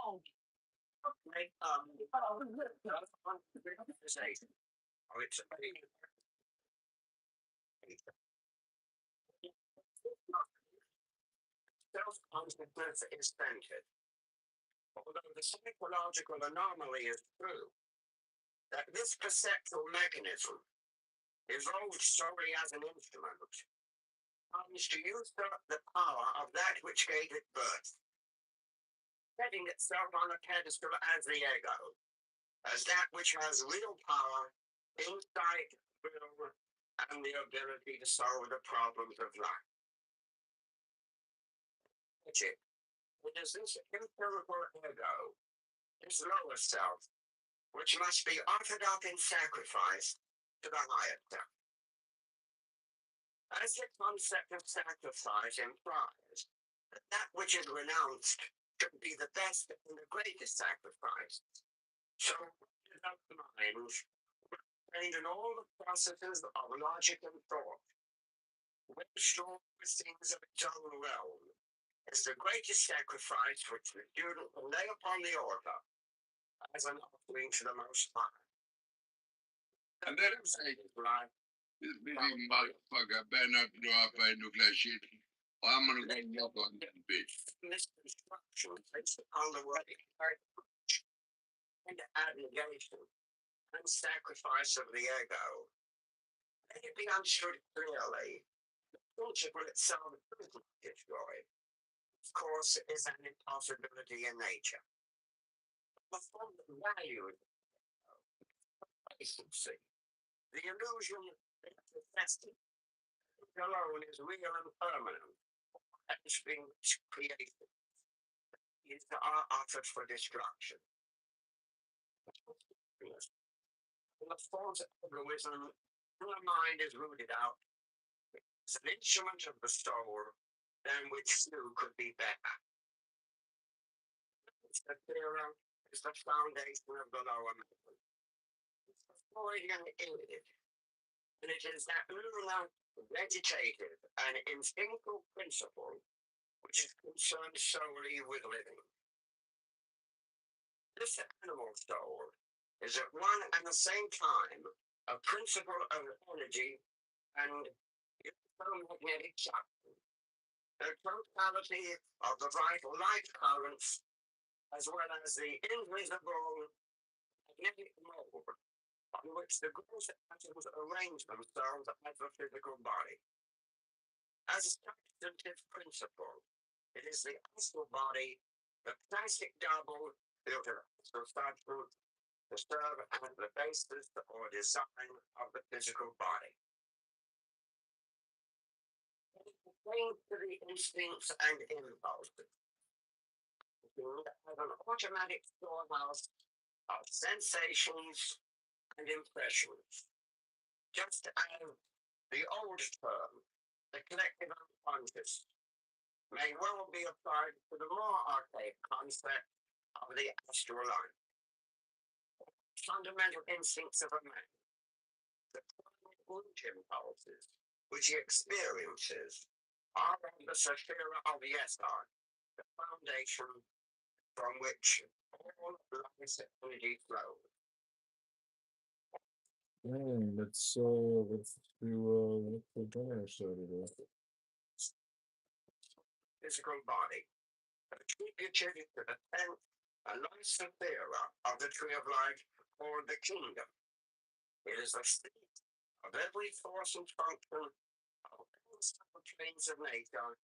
Like, conversation. Oh, it's self-consciousness is centered. Although the psychological anomaly is true, that this perceptual mechanism, evolved solely as an instrument, comes to usurp the power of that which gave it birth, setting itself on a pedestal as the ego, as that which has real power, insight, will, and the ability to solve the problems of life. It is this empirical ego, this lower self, which must be offered up in sacrifice to the higher self. As the concept of sacrifice implies, that which is renounced should be the best and the greatest sacrifice. So, without the mind, trained in all the processes of logic and thought, when strong with things of its own realm, is the greatest sacrifice which the student will lay upon the altar as an offering to the Most High. And then I'm saying, right? This big motherfucker better not drop by nuclear shit. Or I'm gonna go knock on that bitch. This construction based upon the word and abnegation and sacrifice of the ego. Let it be understood clearly. The principle itself is not destroyed. Of course, it is an impossibility in nature. The form of value is complacency. The illusion that manifested alone is real and permanent, and is being created. These are offered for destruction. The false egoism in the mind is rooted out. It's an instrument of the soul than which few could be better. It's the theorem, is the foundation of the lower man. It's the Freudian id, and it is that lunar, vegetative, and instinctual principle which is concerned solely with living. This animal soul is at one and the same time a principle of energy and electromagnetic charge. The totality of the vital light currents, as well as the invisible magnetic mold on which the gross atoms arrange themselves as the physical body. As a substantive principle, it is the astral body, the plastic double built of astral substance, to serve as the basis or design of the physical body. It pertains to the instincts and impulses. As an automatic storehouse of sensations and impressions, just as the old term, the collective unconscious, may well be applied to the more archaic concept of the astral life. Fundamental instincts of a man, the primary impulses which he experiences, are of the sphere of Yesar, the foundation from which all life's energy flows. Let's do the dinner started with. Physical body, attributed to the 10th and life sphere of the tree of life called the kingdom. It is the state of every force and function of all seven trains of nature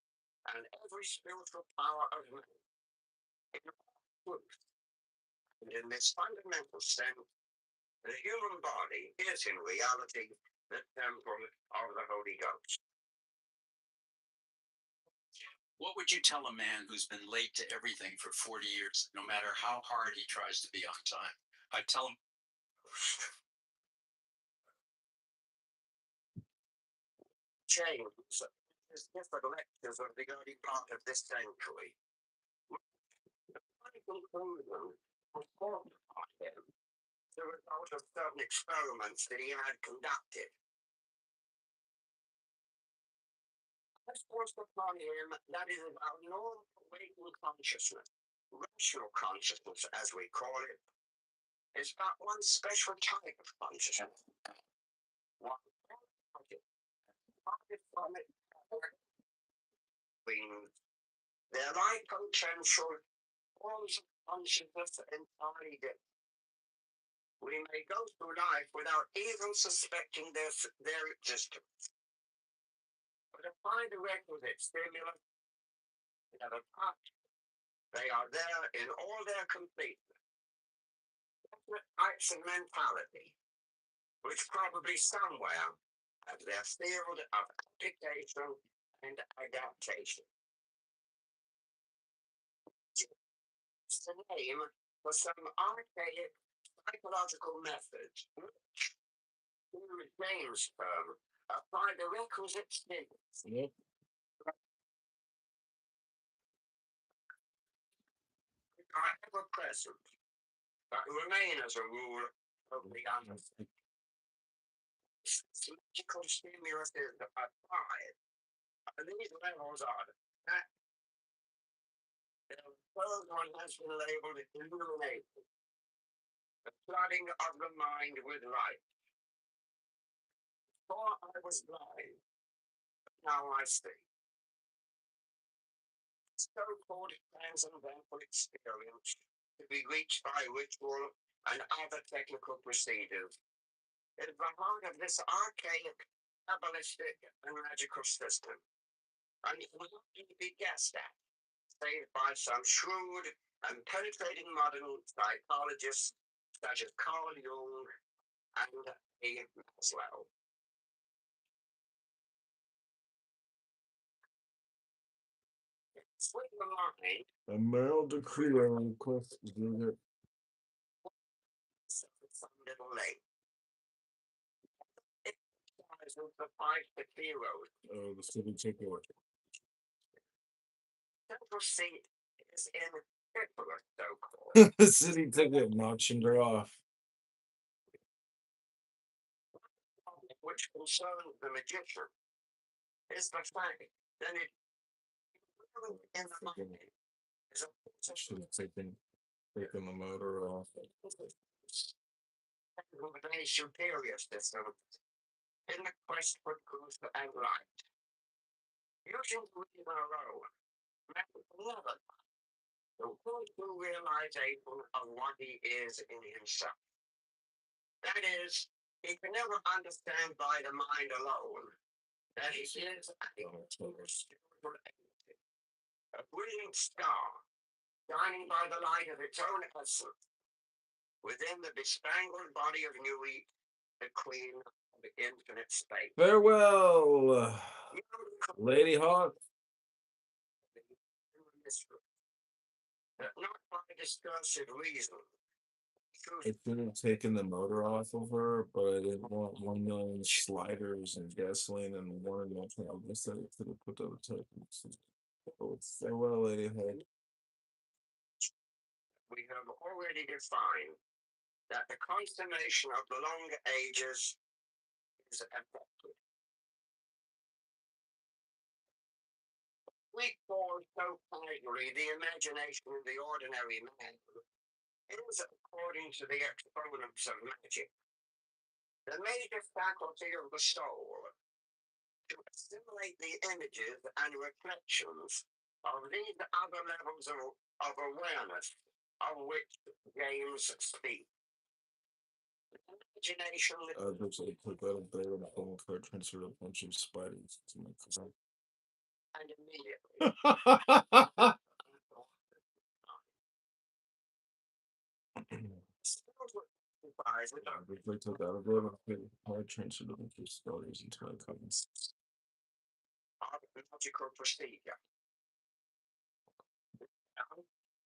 and every spiritual power of man. In truth, and in this fundamental sense, the human body is in reality the temple of the Holy Ghost. What would you tell a man who's been late to everything for 40 years, no matter how hard he tries to be on time? I'd tell him, James is different lectures of the early part of this century. The conclusion was formed by him the result of certain experiments that he had conducted. This forced upon him that is our normal waking consciousness, Rational consciousness, as we call it, is not one special type of consciousness. One from it, their light potential forms of consciousness entirely different. We may go through life without even suspecting their existence. But apply the requisite stimulus, never touch. They are there in all their completeness. Different types of mentality, which probably somewhere have their field of application and adaptation. It's the name for some archaic psychological methods, which, in James' term, apply the requisite stimulus. Yep. Are ever present, but remain as a rule totally unaffected. Magical stimulus is applied, and these levels are that the third one has been labeled illumination, the flooding of the mind with light. Before I was blind, now I see. So-called transcendental experience to be reached by ritual and other technical procedures is the heart of this archaic, kabbalistic, and magical system, and it will not be guessed at, save by some shrewd and penetrating modern psychologists such as Carl Jung and A. Maslow. With the mind, A moral decree on request to do it. some little late. It lies with the 5 heroes. Oh, the city takeover. Central seat is in Kitover, so-called. The city ticket auctioned her off. Which concerns the magician is the fact that it in the mind is a Should have taken the motor off. very superior system in the quest for truth and light. Using reason alone, man never the full realization of what he is in himself. That is, he can never understand by the mind alone that he is a spiritual entity, a brilliant star, shining by the light of its own essence, within the bespangled body of New Eve, the queen of infinite space. Farewell, Lady Hawk. Not by discursive reason. I could have taken the motor off of her, but I didn't want 1 million sliders and gasoline and one nothing. I guess I could have put those tokens. Oh, farewell, Lady Hawk. We have already defined that the consummation of the long ages is effective. We call so casually the imagination of the ordinary man. It is according to the exponents of magic, the major faculty of the soul to assimilate the images and reflections of these other levels of awareness of which James speaks. Imagination. There's a clip out of there and a phone card transferred a bunch of spiders to my cousin. And immediately. They took out of there and card transferred a bunch of spiders into my cousin. Logical procedure.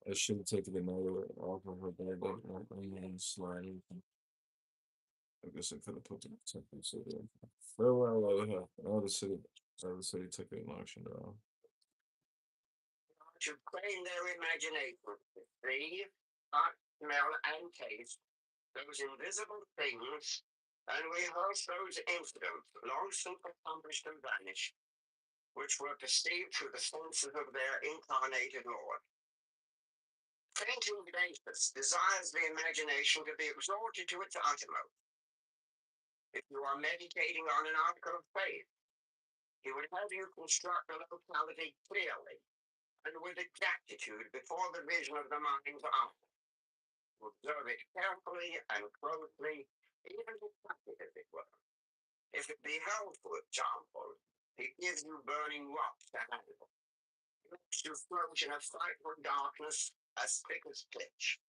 I should have taken the motor off of her bed and sliding. I guess I could have put the temple so there. Farewell, Lady Hawk. Oh, the city took it and auctioned her off. To train their imagination, see, touch, smell, and taste those invisible things, and rehearse those incidents long since accomplished and vanished, which were perceived through the senses of their incarnated Lord. painting basis desires the imagination to be exalted to its uttermost. If you are meditating on an article of faith, he would have you construct the locality clearly and with exactitude before the vision of the mind's eye. Observe it carefully and closely, even to touch it, as it were. If it be held, for example, he gives you burning rocks to handle. He makes you float in a frightful darkness as thick as pitch.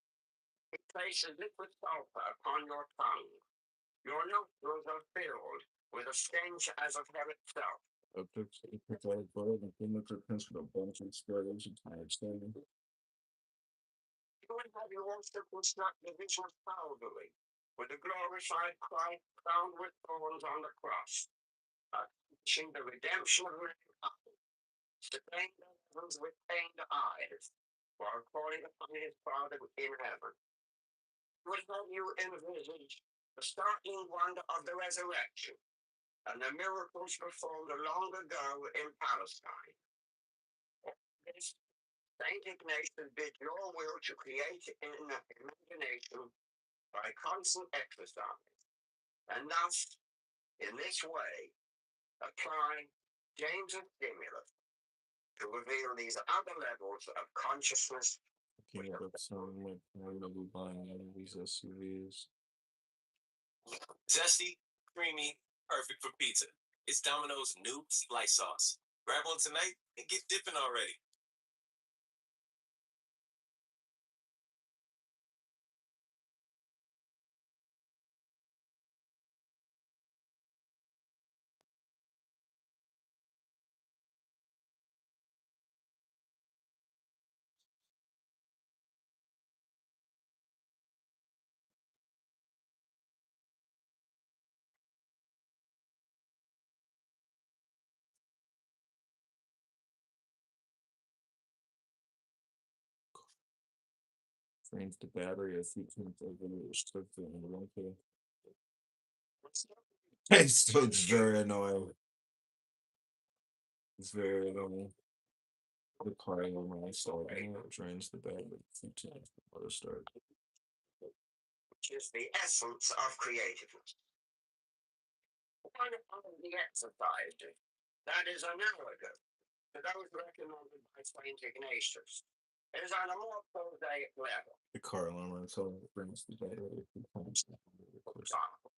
He places liquid sulfur upon your tongue. Your nostrils are filled with a stench as of hell itself. A pathetic bird and premature prince with a bunch of squares and tired standing. He would have you also construct the vision of Calvary, with the glorified Christ crowned with thorns on the cross, accomplishing the redemption of mankind, surveying the heavens with pained eyes, while calling upon his Father in heaven. He would have you envisage the startling wonder of the resurrection and the miracles performed long ago in Palestine. This Saint Ignatius bid your will to create in imagination by constant exercise, and thus, in this way, apply James's stimulus to reveal these other levels of consciousness. Looking at someone like I'm gonna be buying one of these SUVs. Zesty, creamy, perfect for pizza. It's Domino's new slice sauce. Grab one tonight and get dipping already. Drains the battery a few times over the restrictor and one thing. It's very annoying. It's very annoying. The car on my starting it drains the battery a few times before it starts. Which is the essence of creativeness. One of the exercises that is analogous to those recommended by Saint Ignatius is on a more prosaic level. The car alarm on its own brings the battery a few times. For example,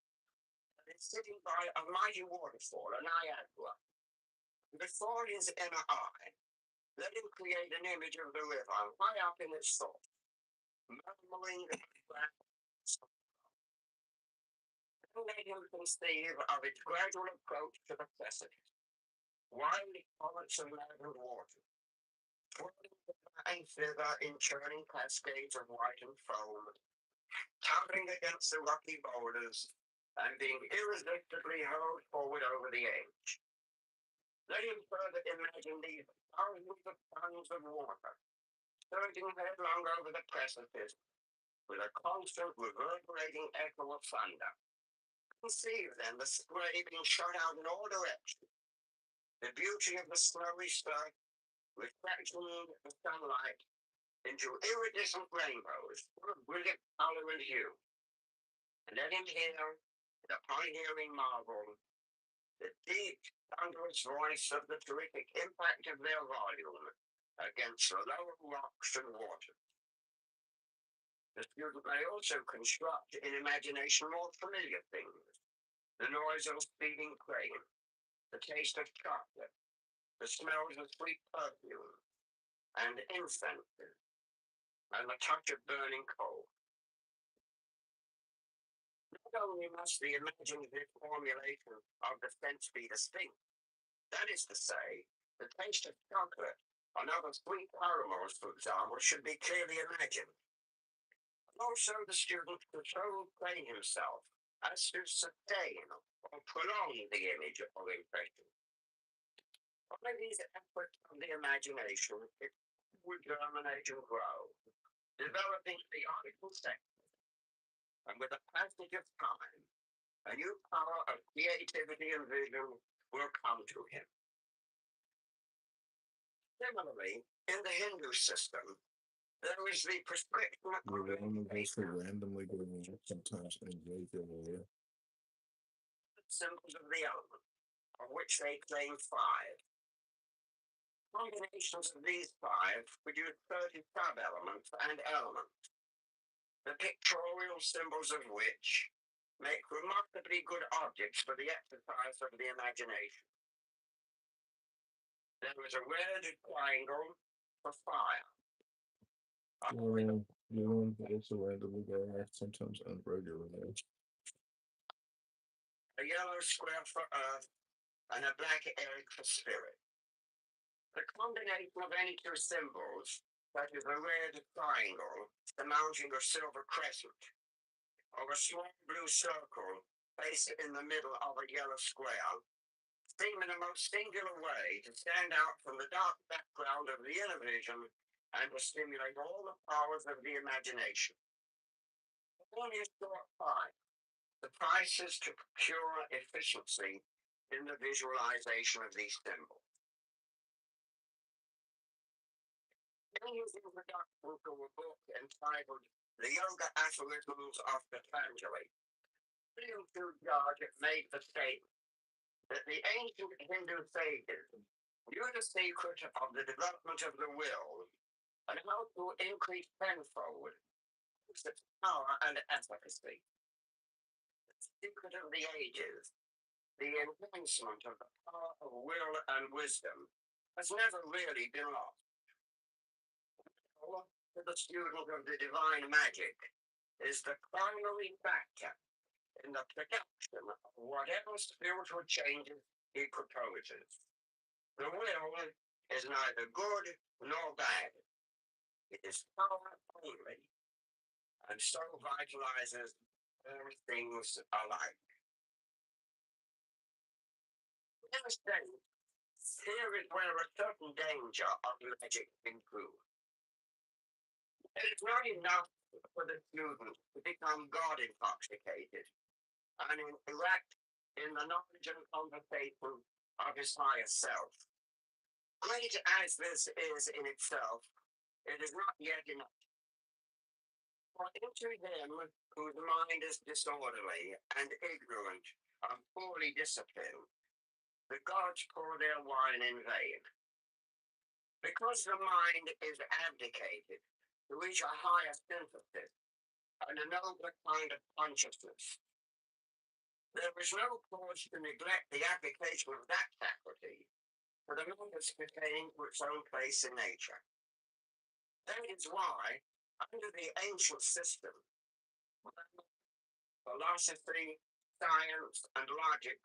it's sitting by a mighty waterfall, a Niagara. Before his inner eye, let him create an image of the river high up in its source, murmuring the then let him conceive of its gradual approach to the precipice. Winding currents of land and water, swirling and thither in churning cascades of whitened foam, tumbling against the rocky boulders, and being irresistibly hurled forward over the edge. Let him further imagine these thousands of tons of water, surging headlong over the precipice, with a constant reverberating echo of thunder. Conceive then the spray being shot out in all directions, the beauty of the snowy surf reflecting the sunlight into iridescent rainbows full of brilliant color and hue. And let him hear, upon hearing marvel, the deep, thunderous voice of the terrific impact of their volume against the lower rocks and water. The student may also construct in imagination more familiar things, the noise of a speeding train, the taste of chocolate, the smells of sweet perfume, and incenses, and the touch of burning coal. Not only must the imaginative formulation of the sense be distinct, that is to say, the taste of chocolate and other sweet aromas, for example, should be clearly imagined. Also, the student should so train himself as to sustain or prolong the image or impression. By these efforts of the imagination, it will germinate and grow, developing the article sector, and with the passage of time, a new power of creativity and vision will come to him. Similarly, in the Hindu system, There is the prescription of Your random goes to behavior. randomly giving sometimes irregular. Symbols of the element, of which they claim 5. Combinations of these 5 produce 30 sub-elements and elements, the pictorial symbols of which make remarkably good objects for the exercise of the imagination. There is a red triangle for fire. Your also randomly giving sometimes irregular. A yellow square for earth, and a black egg for spirit. The combination of any two symbols, such as a red triangle surmounting a silver crescent, or a small blue circle placed in the middle of a yellow square, seem in a most singular way to stand out from the dark background of the inner vision and to stimulate all the powers of the imagination. Only a short time suffices to procure efficiency in the visualization of these symbols. In his introduction to a book entitled The Yoga Aphorisms of Patanjali, William Judge made the statement that the ancient Hindu sages knew the secret of the development of the will and how to increase tenfold its power and efficacy. The secret of the ages, the enhancement of the power of will and wisdom, has never really been lost. To the student of the divine magic is the primary factor in the production of whatever spiritual changes he proposes. The will is neither good nor bad. It is power only, and so vitalizes all things alike. In a sense, here is where a certain danger of magic includes. It is not enough for the student to become God intoxicated and interact in the knowledge and conversation of his higher self. Great as this is in itself, it is not yet enough. For into him whose mind is disorderly and ignorant and poorly disciplined, the gods pour their wine in vain. Because the mind is abdicated to reach a higher synthesis and a nobler kind of consciousness, there is no cause to neglect the application of that faculty for the mind is pertaining to its own place in nature. That is why, under the ancient system, philosophy, science, and logic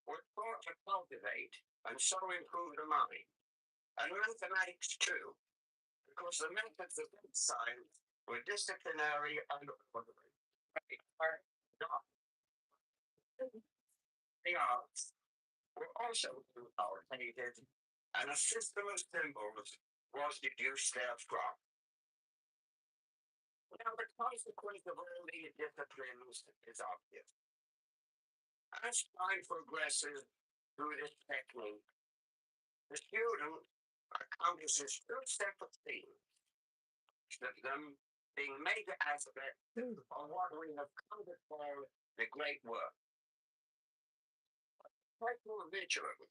were taught to cultivate and so improve the mind, and mathematics too, because the methods of science were disciplinary and orderly. The arts were also authoritative, and a system of symbols was deduced therefrom. Now, the consequence of all these disciplines is obvious. As time progresses through this technique, the student accomplishes 2 separate things, each of them being major aspects of what we have come to call the great work. Perpetual vigilance,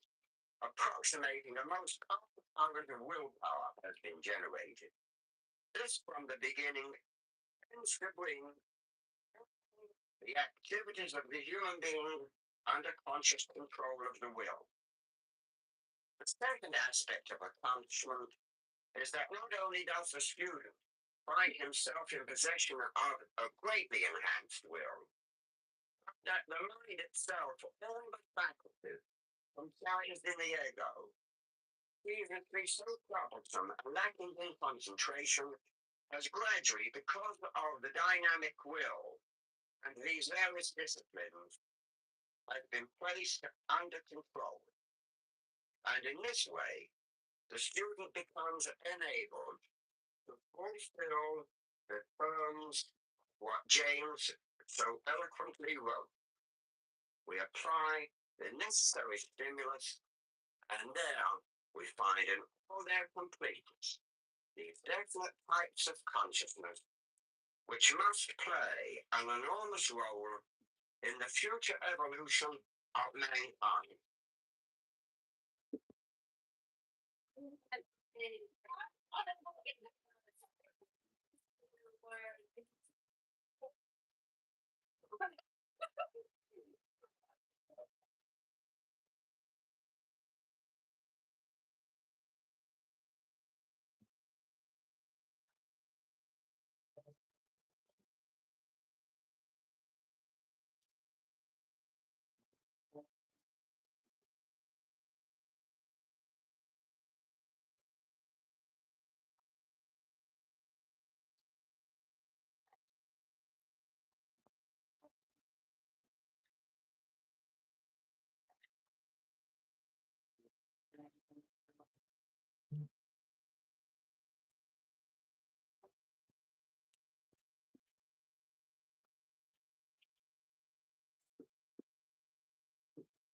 approximating the most powerful current of willpower, has been generated. This, from the beginning, tends to bring the activities of the human being under conscious control of the will. The second aspect of accomplishment is that not only does the student find himself in possession of a greatly enhanced will, but that the mind itself, all the faculties, comprised in the ego, previously so troublesome and lacking in concentration, has gradually, because of the dynamic will and these various disciplines, have been placed under control. And in this way, the student becomes enabled to fulfill the terms what James so eloquently wrote. We apply the necessary stimulus, and there we find in all their completeness these definite types of consciousness, which must play an enormous role in the future evolution of mankind.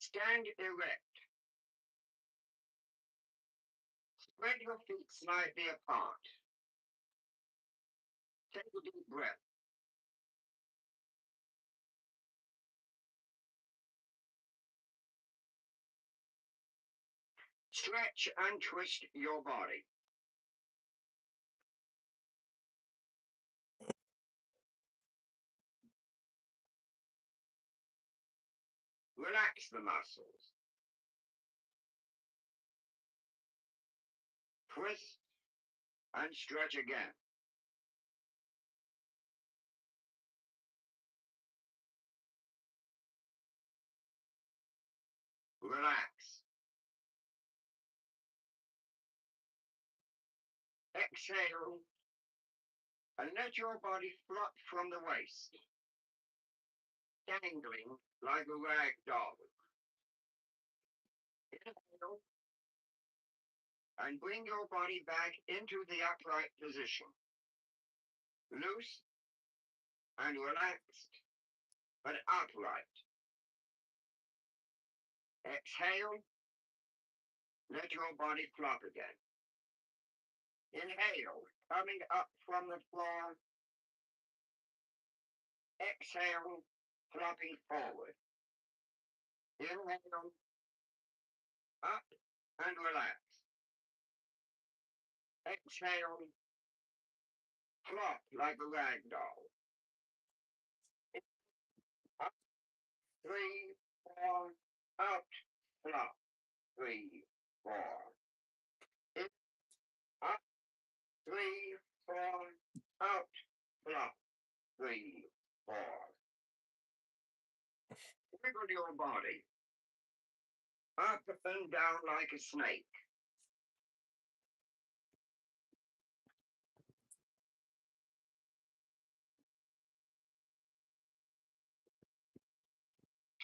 Stand erect. Spread your feet slightly apart. Take a deep breath. Stretch and twist your body. Relax the muscles. Twist and stretch again. Relax. Exhale and let your body flop from the waist, dangling like a rag doll. Inhale and bring your body back into the upright position. Loose and relaxed, but upright. Exhale, let your body flop again. Inhale, coming up from the floor. Exhale, flopping forward. Inhale, up and relax. Exhale, flop like a rag doll. Up, 3, 4, out, flop, 3, 4. In, up, 3, 4, out, flop, 3, 4. Wiggle your body up and down like a snake.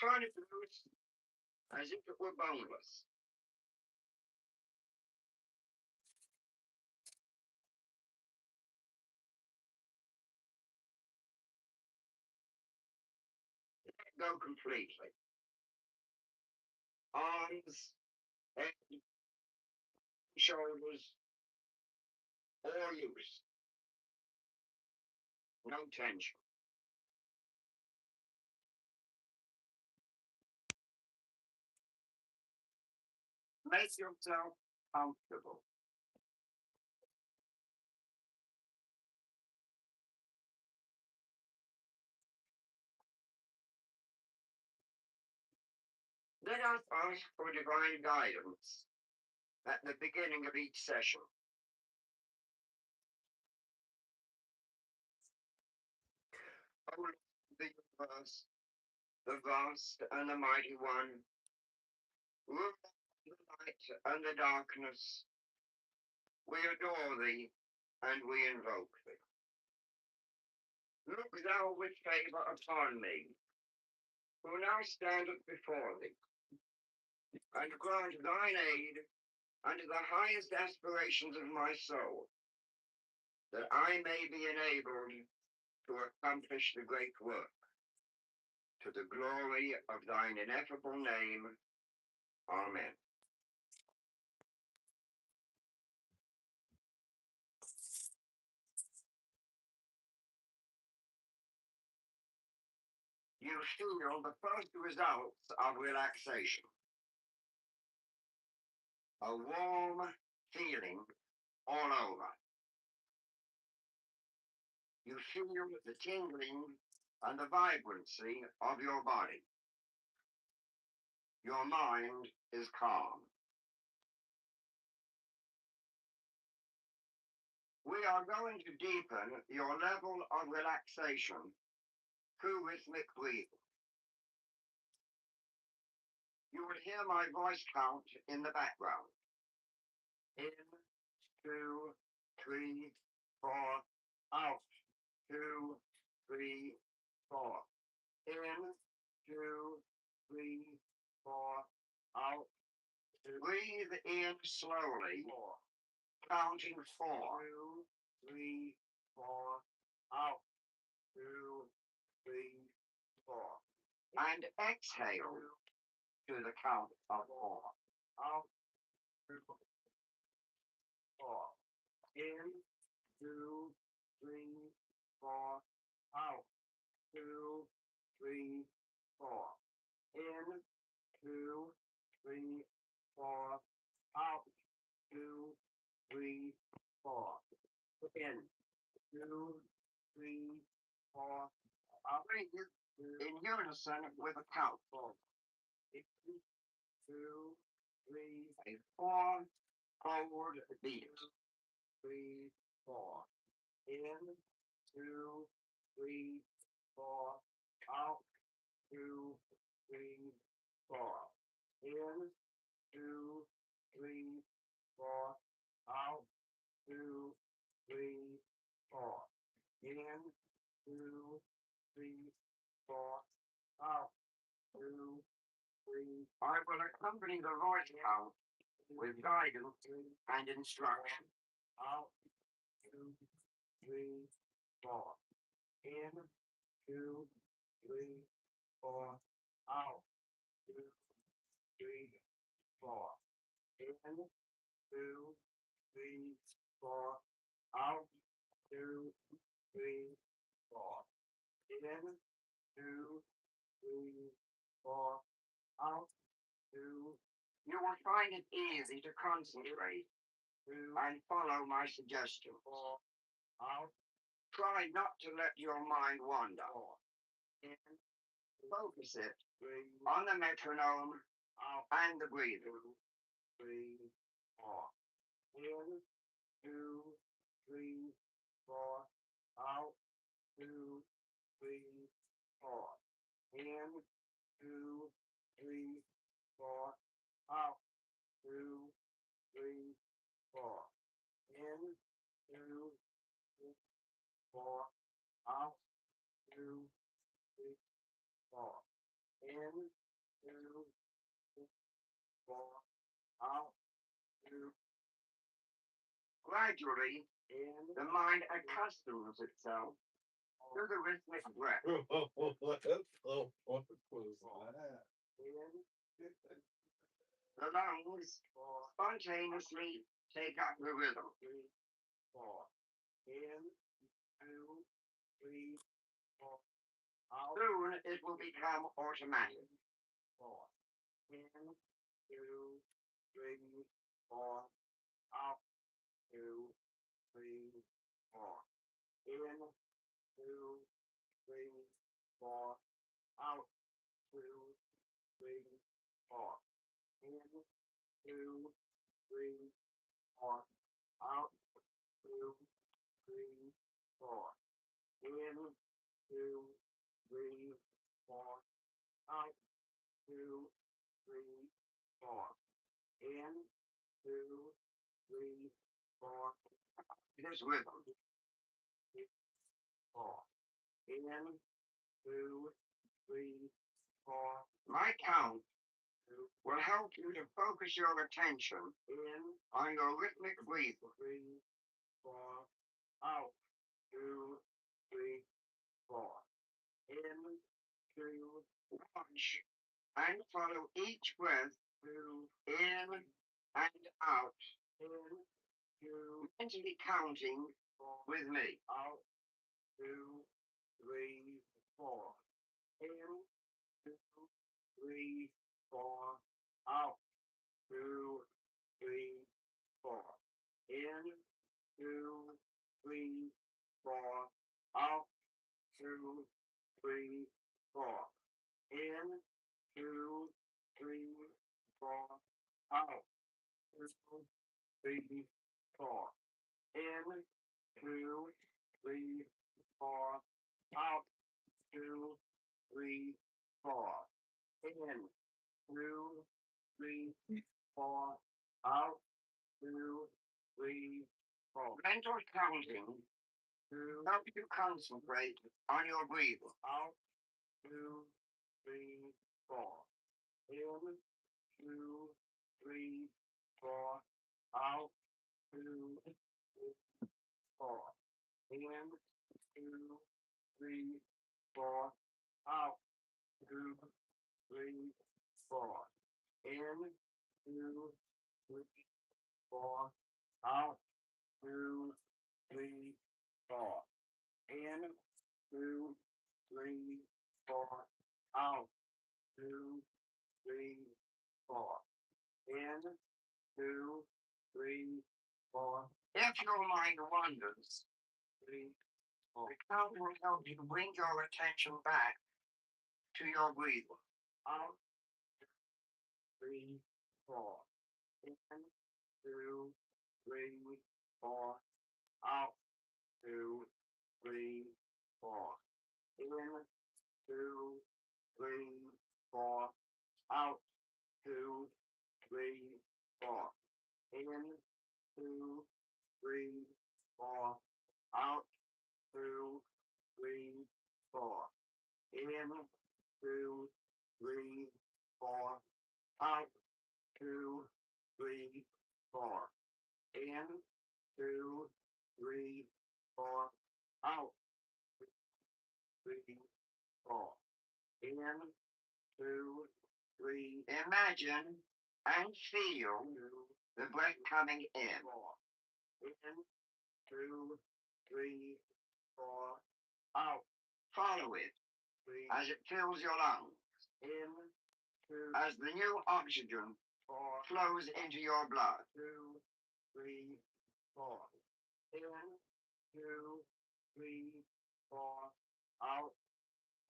Turn it loose as if it were boneless. Let go completely. Arms, head, shoulders, all loose. No tension. Make yourself comfortable. Let us ask for divine guidance at the beginning of each session. O Lord of the universe, the vast and the mighty one, ruler of the light and the darkness, we adore thee and we invoke thee. Look thou with favor upon me, who now standeth before thee, and grant thine aid unto the highest aspirations of my soul, that I may be enabled to accomplish the great work, to the glory of thine ineffable name. Amen. You feel the first results of relaxation. A warm feeling all over. You feel the tingling and the vibrancy of your body. Your mind is calm. We are going to deepen your level of relaxation through rhythmic breathing. You will hear my voice count in the background. In, 2, 3, 4, out. 2, 3, 4. In, 2, 3, 4, out. Breathe in slowly. 4. Counting 4. 2, 3, 4, out. 2, 3, 4. And exhale to the count of 4. Out. 2, 4. In. 2, 3, 4. Out. 2, 3, 4. In. 2, 3, 4. Out. 2, 3, 4. In. 2, 3, 4. I'll bring you in unison with a count. 4. 2, 3, a 4 forward beat. 3, 4. In. 2, 3, 4. Out. 2, 3, 4. In. 2, 3, 4. Out. 2, 3, 4. In. 2, 3, 4. Out. 2, 3. I will accompany the voice count with guidance and instruction. Out. 2, 3, 4. In. 2, 3, 4. Out. 2, 3, 4. In. 2, 3, 4. Out. 2, 3, 4. In. 2, 3, 4. Out. 2. You will find it easy to concentrate and follow my suggestion. 4. Out. Try not to let your mind wander. 4. In. Focus it on the metronome and the breathing. 3, 4. In. 2, 3, 4. Out. 2, 3, 4. In. 2, 3, 4. Out. 2, 3, 4. In. 2, 3, 4. Out. 2, 3, 4. In. 2, 3, 4. Out. 2. Gradually, the mind accustoms itself to the rhythmic breath. The lungs spontaneously take up the rhythm. 3, 4. In. 2, 3, 4. Out. Soon it will become automatic. 4. In. 2, 3, 4. Out. 2, 3, 4. In. 2, 3, 4. Out. 2, 3, 4. In. 2, 3, 4. Out. 2, 3, 4. In. 2, 3, 4. Out. 2, 3, 4. In. 2, 3, 4. This rhythm. 4. In. 2, 3, 4. My count will help you to focus your attention on your rhythmic breathing. 3, 4. Out. 2, 3, 4. In. 2. Watch and follow each breath in and out. In. 2. Mentally counting with me. Out. 2, 3, 4. In, 2, 3, 4. Out. 2, 3, 4. In, 2, 3, 4. Out. 2, 3, 4. In, 2, 3, 4. Out. 2, 3, 4. In, 2, 3, 4. Out. 2, 3, 4. In, 2, 3, 4. Out. 2, 3, 4. Mental counting to help you concentrate on your breathing. Out. 2, 3, 4. In, 2, 3, 4. Out. 2, 3, 4. In, 2, 3, 4. Out. 2, 3, 4. In, 2, 3, 4. Out. 2, 3, 4. In, 2, 3, 4. Out. 2, 3, 4. In, 2, 3, 4. If your mind wanders, 3, 4. The count will help you bring your attention back to your breathing. Out. 3, 4. In, 2, 3, 4. Out. 2, 3, 4. In, 2, 3, 4. Out. 2, 3, 4. In, 2, 3, 4. Out. 2, 3, 4. In, 2, 3, 4. Out. 2, 3, 4. In, 2, 3, 4. Out. 3, 4. In, 2, 3. Imagine and feel the breath coming in. In, 2, 3, 4. Out. Follow it as it fills your lungs. In, 2. As the new oxygen flows into your blood. 2, 3, 4. In, 2, 3, 4. Out.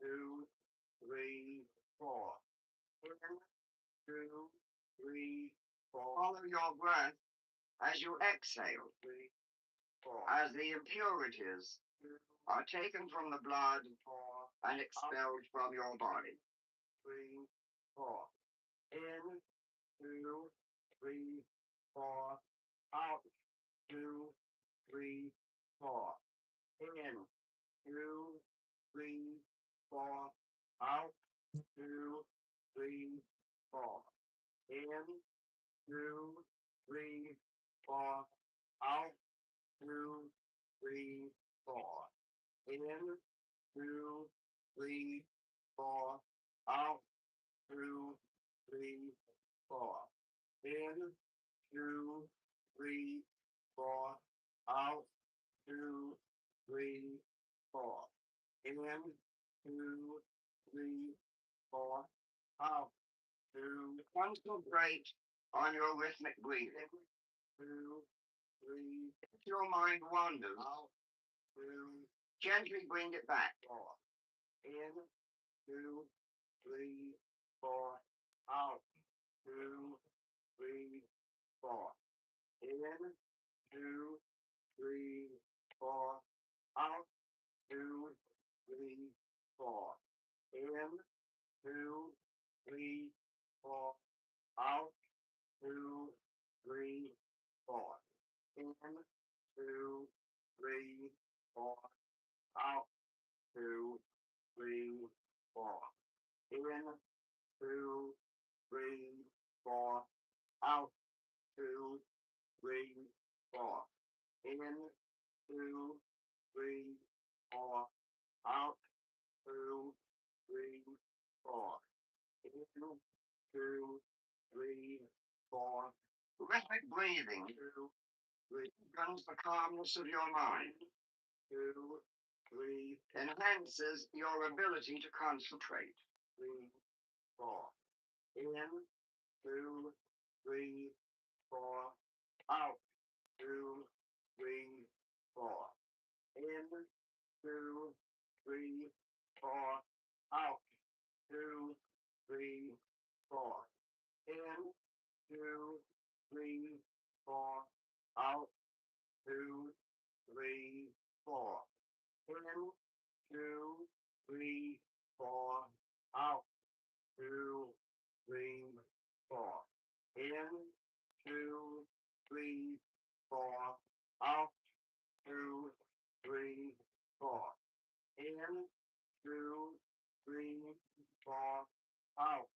2, 3, 4. In, 2, 3, 4. Follow your breath as you exhale. 3, 4. As the impurities are taken from the blood and expelled from your body. 3, 4. In, 2, 3, 4. Out. 2, 3, 4. In, 2, 3, 4. Out. 2, 3, 4. In, 2, 3, 4. Out. 2, 3, 4. In, 2, 3, 4. Out. 2, 3, 4. In, 2, 3, 4. Out. 2, 3, 4. In, 2, 3, 4. Out. 2. Concentrate on your rhythmic breathing. 2, 3. If your mind wanders, out. 2. Gently bring it back. 4. In, 2, 3, 4. Out. 2, 3, 4. In, 2, 3, 4. Out. 2, 3, 4. In, 2, 3, 4. Out. 2, 3, 4. In, 2, 3, 4. Out. 2, 3, 4. In, 2, 3, 4. Out. 2, 3, 4. In, 2, 3, 4. Out. 2, 3, 4. In, 2, 3, 4. Rhythmic breathing brings the calmness of your mind. 2, 3 enhances your ability to concentrate. 3, 4. In, 2, 3, 4. Out, 2, 3, 4. In, 2, 3, 4. Out, 2, 3, 4. In, 2, 3, 4. Out, 2, 3, 4. In, 2, 3, 4. Out, 2, 3, 4. In, 2, 3, 4. Out, 2, 3, 4. In, 2, 3, 4. Out,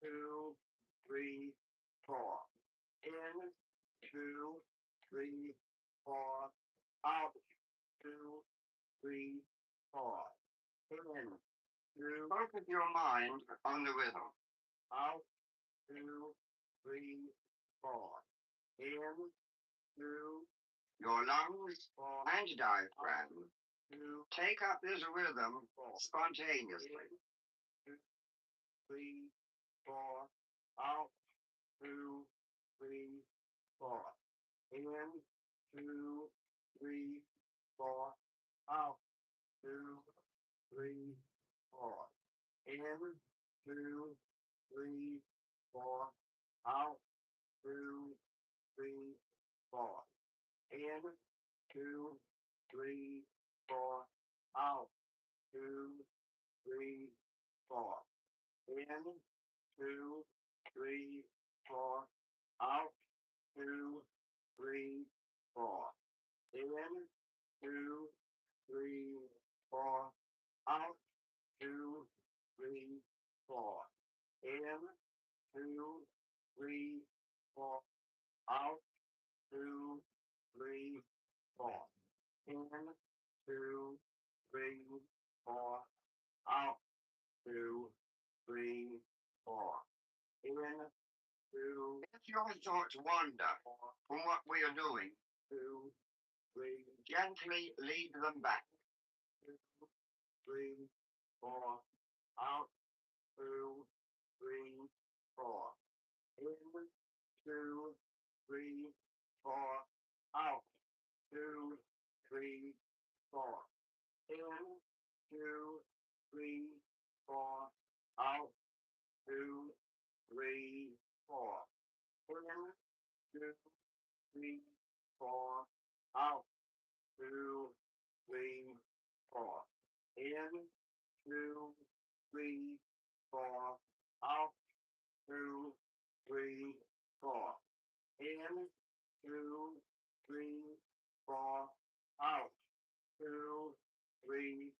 2, 3, 4. In, 2, 3, 4. Out, 2, 3, 4. In, 2. Focus your mind on the rhythm. Out, 2, 3, 4. In, 2. Your lungs and diaphragm to take up this rhythm spontaneously. 2, 3, 4. Out, 2, 3, 4. In, 2, 3, 4. Out, 2, 3, 4. In, 2, 3, 4. Out, 2, 3, 4. In, 2, 3, 4. Out, 2, 3, 4. In, 2, 3, 4. Out, 2, 3, 4. In, 2, 3, 4. Out, 2, 3, 4. In, 2, 3, 4. Out, 2, 3, 4. In, 2, 3, 4. Out, 2, 3, 4. In, 2. If your thoughts wander from what we are doing, 2, 3. Gently lead them back. 2, 3, 4. Out, 2, 3, 4. In, 2, 3, 4. Out, 2, 3, 4. In, 2, 3, 4. Out, 2, 3, 4. In, 2, 3, 4. Out, 2, 3, 4. In, 2, 3, 4. Out, 2, 3, 4. In, 2, 3, 4. Out, 2, 3,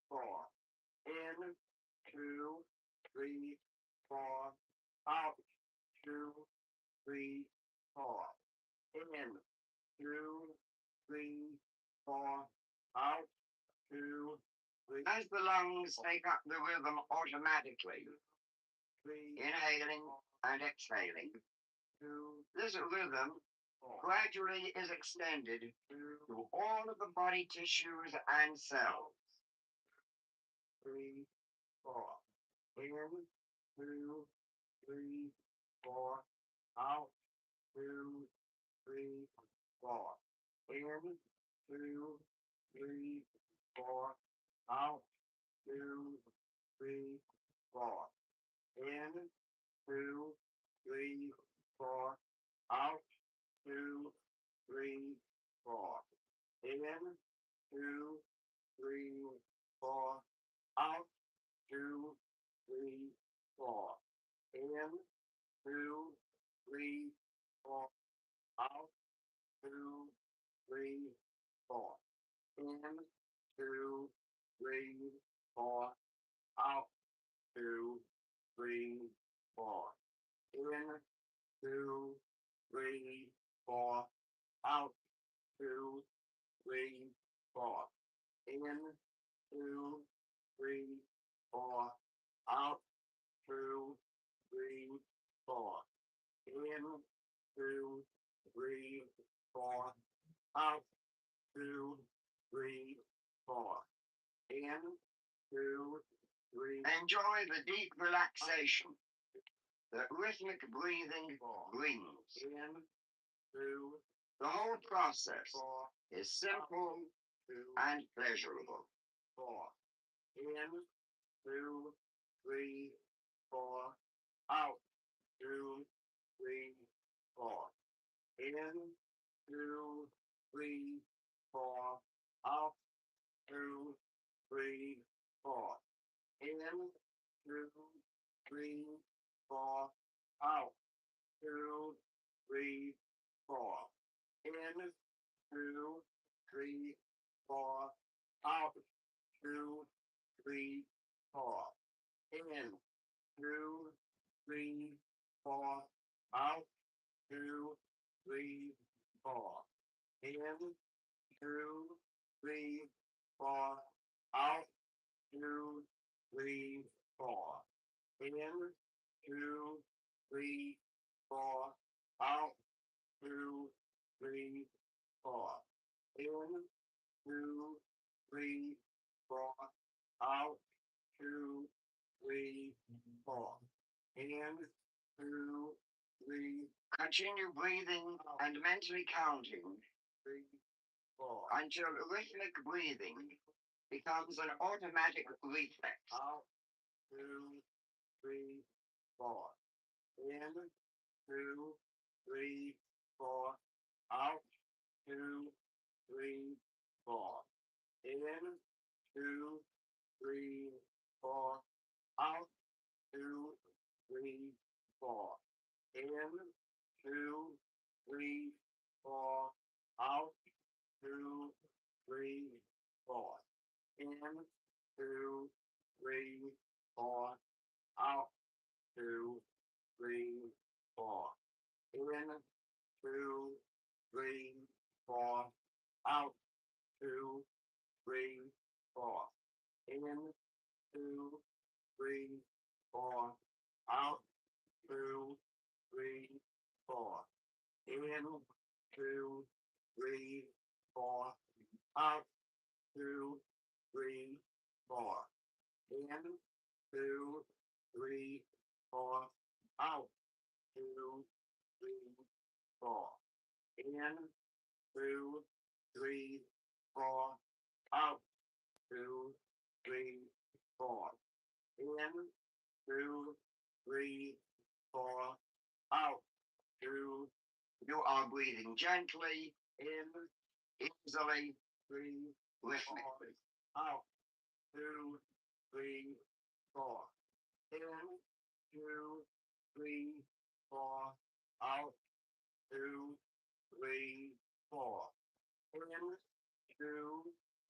4. In, 2, 3, 4. Out, 2, 3, 4. In, 2, 3, 4. Out, 2, 3. As the lungs take up the rhythm automatically, inhaling and exhaling, this rhythm gradually is extended to all of the body tissues and cells. 3, 4. In, 2, 3, 4. Out, 2, 3, 4. In, 2, 3, 4. Out, 2, 3, 4. In, 2, 3, 4. Out, 2, 3, 4. In, 2, 3, 4. Out, 2, 3, 4. In, 2, 3, 4. Out, 2, 3, 4. In, 2, 3, 4. Out, 2, 3, 4. In, 2, 3, 4. Out, 2, 3, 4. In, 2, 3, 4. Out, 2, 3, 4. In, 2, 3, 4. Out, 2, 3, 4. In, 2, 3. Enjoy the deep relaxation that rhythmic breathing brings. In, 2. The whole process is simple and pleasurable. 4. In, 2, 3, 4. Out. 2, 3, 4. In, 2, 3, 4. Out. 2, 3, 4. In, 2, 3, 4. Out. 2, 3, 4. In, 2, 3, 4. Out. 2, 3, 4. In, 2, 3, 4. Out. 2, 3, 4. In, 2, 3, 4. Out. 2, 3, 4. In, 2, 3, 4. Out. 2, 3, 4. In, 2, 3, 4. Out. 2, 3, 4. In, 2, 3. Continue breathing and mentally counting 3, 4 until rhythmic breathing becomes an automatic reflex. Out. 2, 3, 4. In, 2, 3, 4. Out. 2, 3, 4. In, 2, 3, 4. Out. 2, 3, 4. In, 2, 3, 4. Out. 2, 3, 4. In, 2, 3, 4. Out. 2, 3, 4. In, 2, 3, 4. Out. 2, 3, 4. In, 2, 3, 4. Out. 2, 3, 4. In, 2, 3, 4. Out. 2, 3, 4. In, 2, 3, 4. Out. 2, 3, 4. In, 2, 3, 4. Out. 2, 3, 4. In, 2, 3, 4. Out. 2. You are breathing gently in, easily, 3, rhythmically. Out. 2, 3, 4. In, 2, 3, 4. Out. 2, 3, 4. In, 2,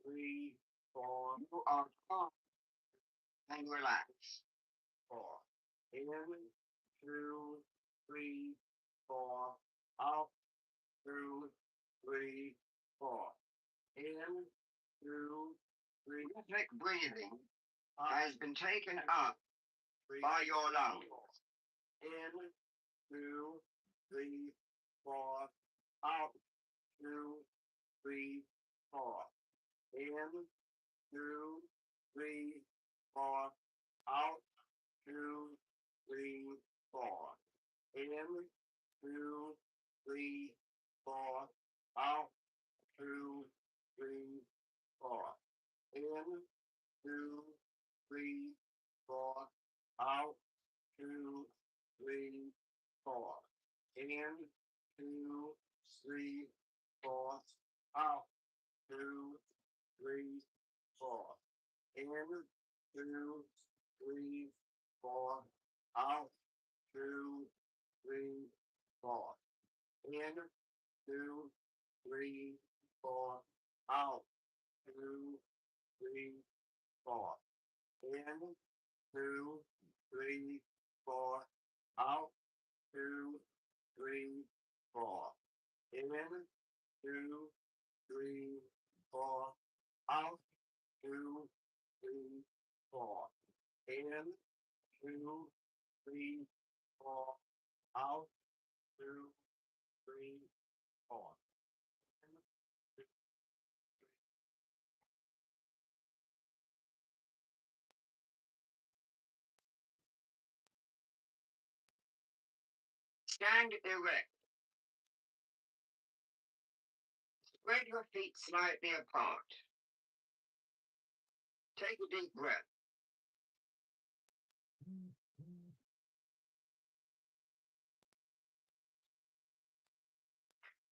3, 4. You are calm and relaxed. 4. In, 2, 3, 4. Out. 2, 3, 4. In, 2, 3. Rhythmic breathing has been taken up by your lungs. In, 2, 3, 4. Out. 2, 3, 4. In, 2, 3, 4. Out. 2, 3, 4. In, 2, 3, 4. Out. 2, 3, 4. In, 2, 3, 4. Out. 2, 3, 4. In, 2, 3, 4. Out. 2, 3, 4. In, 2, 3, 4. Out. 2, 3, 4. In, 2, 3, 4. Out. 2, 3, 4. In, 2, 3, 4. Out. 2, 3, 4. In, 2, 3, 4. Out. 2, 3, 4. In, 2, 3, 4. Out. 2, 3, 4. Stand erect. Spread your feet slightly apart. Take a deep breath.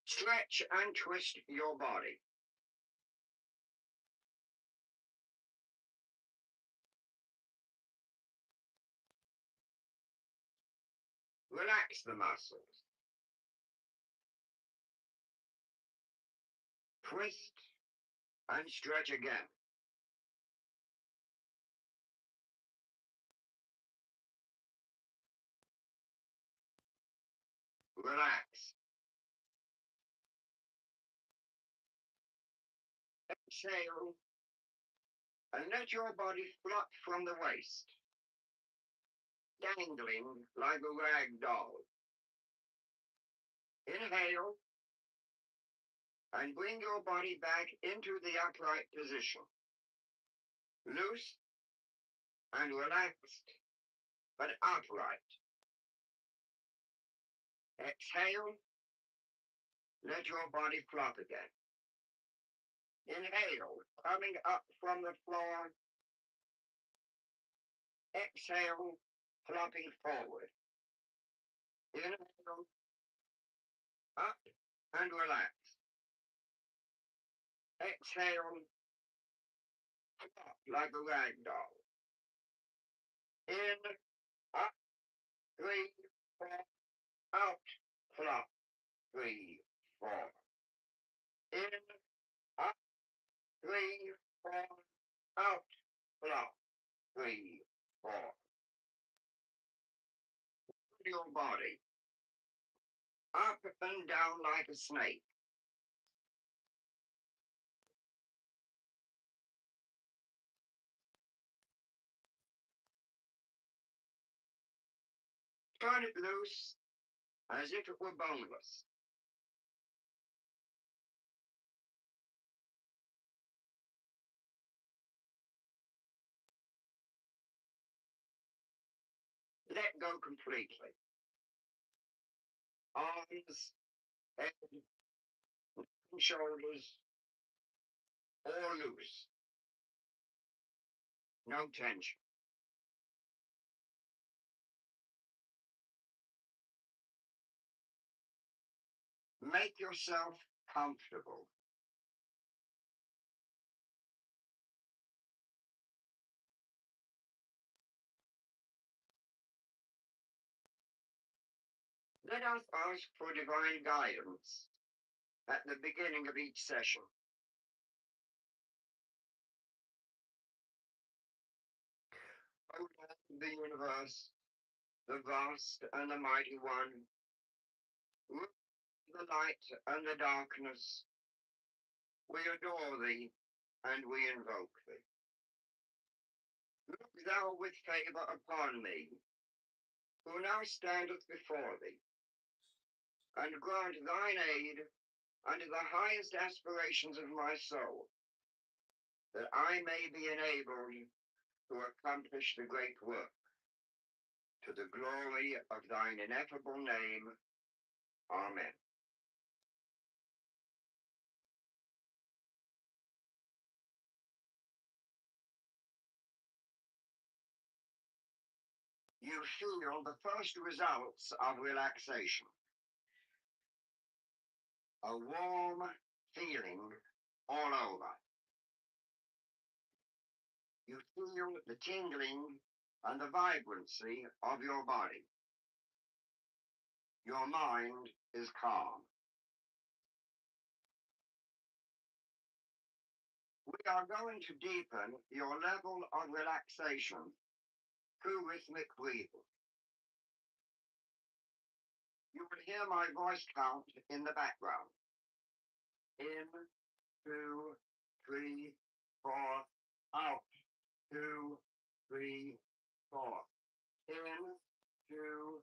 Stretch and twist your body. Relax the muscles. Twist and stretch again. Relax. Exhale and let your body flop from the waist, dangling like a rag doll. Inhale and bring your body back into the upright position. Loose and relaxed, but upright. Exhale, let your body flop again. Inhale, coming up from the floor. Exhale, flopping forward. Inhale, up and relax. Exhale, flop like a rag doll. In, up, 3, 4, out, flop, 3, 4. In, up, 3, 4, out, flop, 3, 4. Your body, up and down like a snake. Turn it loose as if it were boneless. Let go completely. Arms, head, shoulders, all loose. No tension. Make yourself comfortable. Let us ask for divine guidance at the beginning of each session. O Lord of the universe, the vast and the mighty one, ruler of the light and the darkness, we adore thee and we invoke thee. Look thou with favour upon me, who now standeth before thee, and grant thine aid unto the highest aspirations of my soul, that I may be enabled to accomplish the great work, to the glory of thine ineffable name. Amen. You feel the first results of relaxation. A warm feeling all over. You feel the tingling and the vibrancy of your body. Your mind is calm. We are going to deepen your level of relaxation through rhythmic breathing. You will hear my voice count in the background. In, 2, 3, 4, out. 2, 3, 4. In, 2,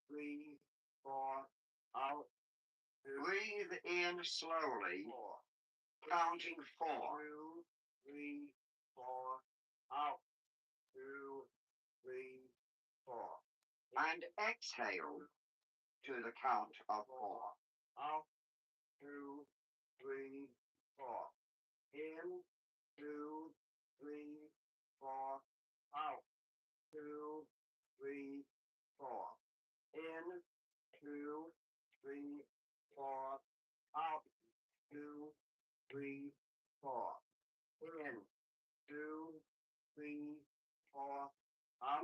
3, 4, out. Breathe in slowly, counting 4. 2, 3, 4, out. 2, 3, 4. And exhale, to the count of 4. Out, 2, 3, 4. In, 2, 3, 4. Out, 2, 3, 4. In, 2, 3, 4. Out, 2, 3, 4. In, 2, 3, 4.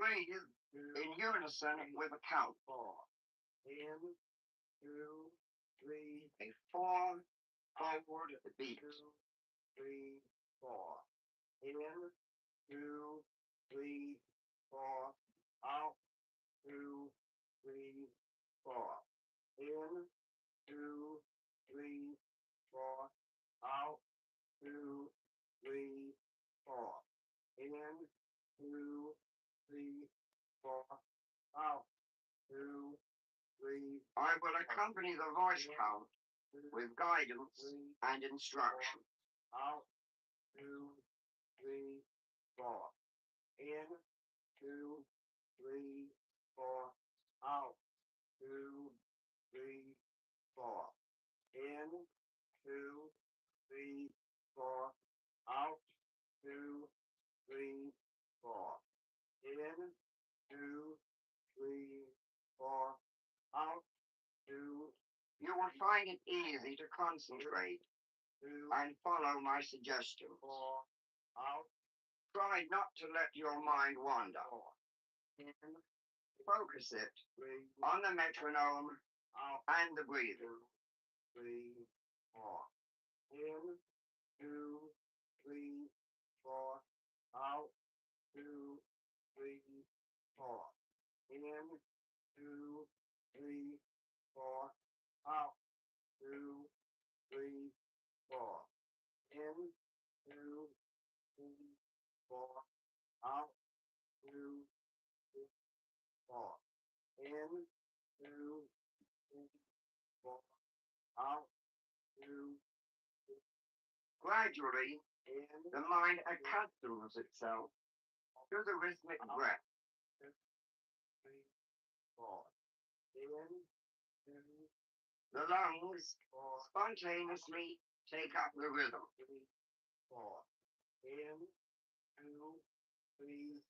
Read in unison with the count 4. In, 2, 3, a 4 forward beat. 2, 3, 4. In, 2, 3, 4. Out, 2, 3, 4. In, 2, 3, 4. Out, 2, 3, 4. In, 2, 3, 4. Out, 2, 3. I will accompany the voice count with guidance and instruction. Out, 2, 3, 4. In, 2, 3, 4. Out, 2, 3, 4. In, 2, 3, 4. Out, 2, 3, 4. In, 2, 3, 4. Out, 2. You will find it easy to concentrate and follow my suggestion. 4. Out. Try not to let your mind wander. In. Focus it on the metronome and the breathing. 3, 4. In, 2, 3, 4. Out, 2, 3, 4. In, 2, 3, 4. Out, 2, 3, 4. In, 2, 3, 4. Out, 2, 3, 4. In, 2, 3, 4. Out, 2, 3. Gradually, the mind accustoms itself to the rhythmic breath. 2, 3, 4. In, 2. The lungs spontaneously take up the rhythm. 3, 4. In, 2, 3,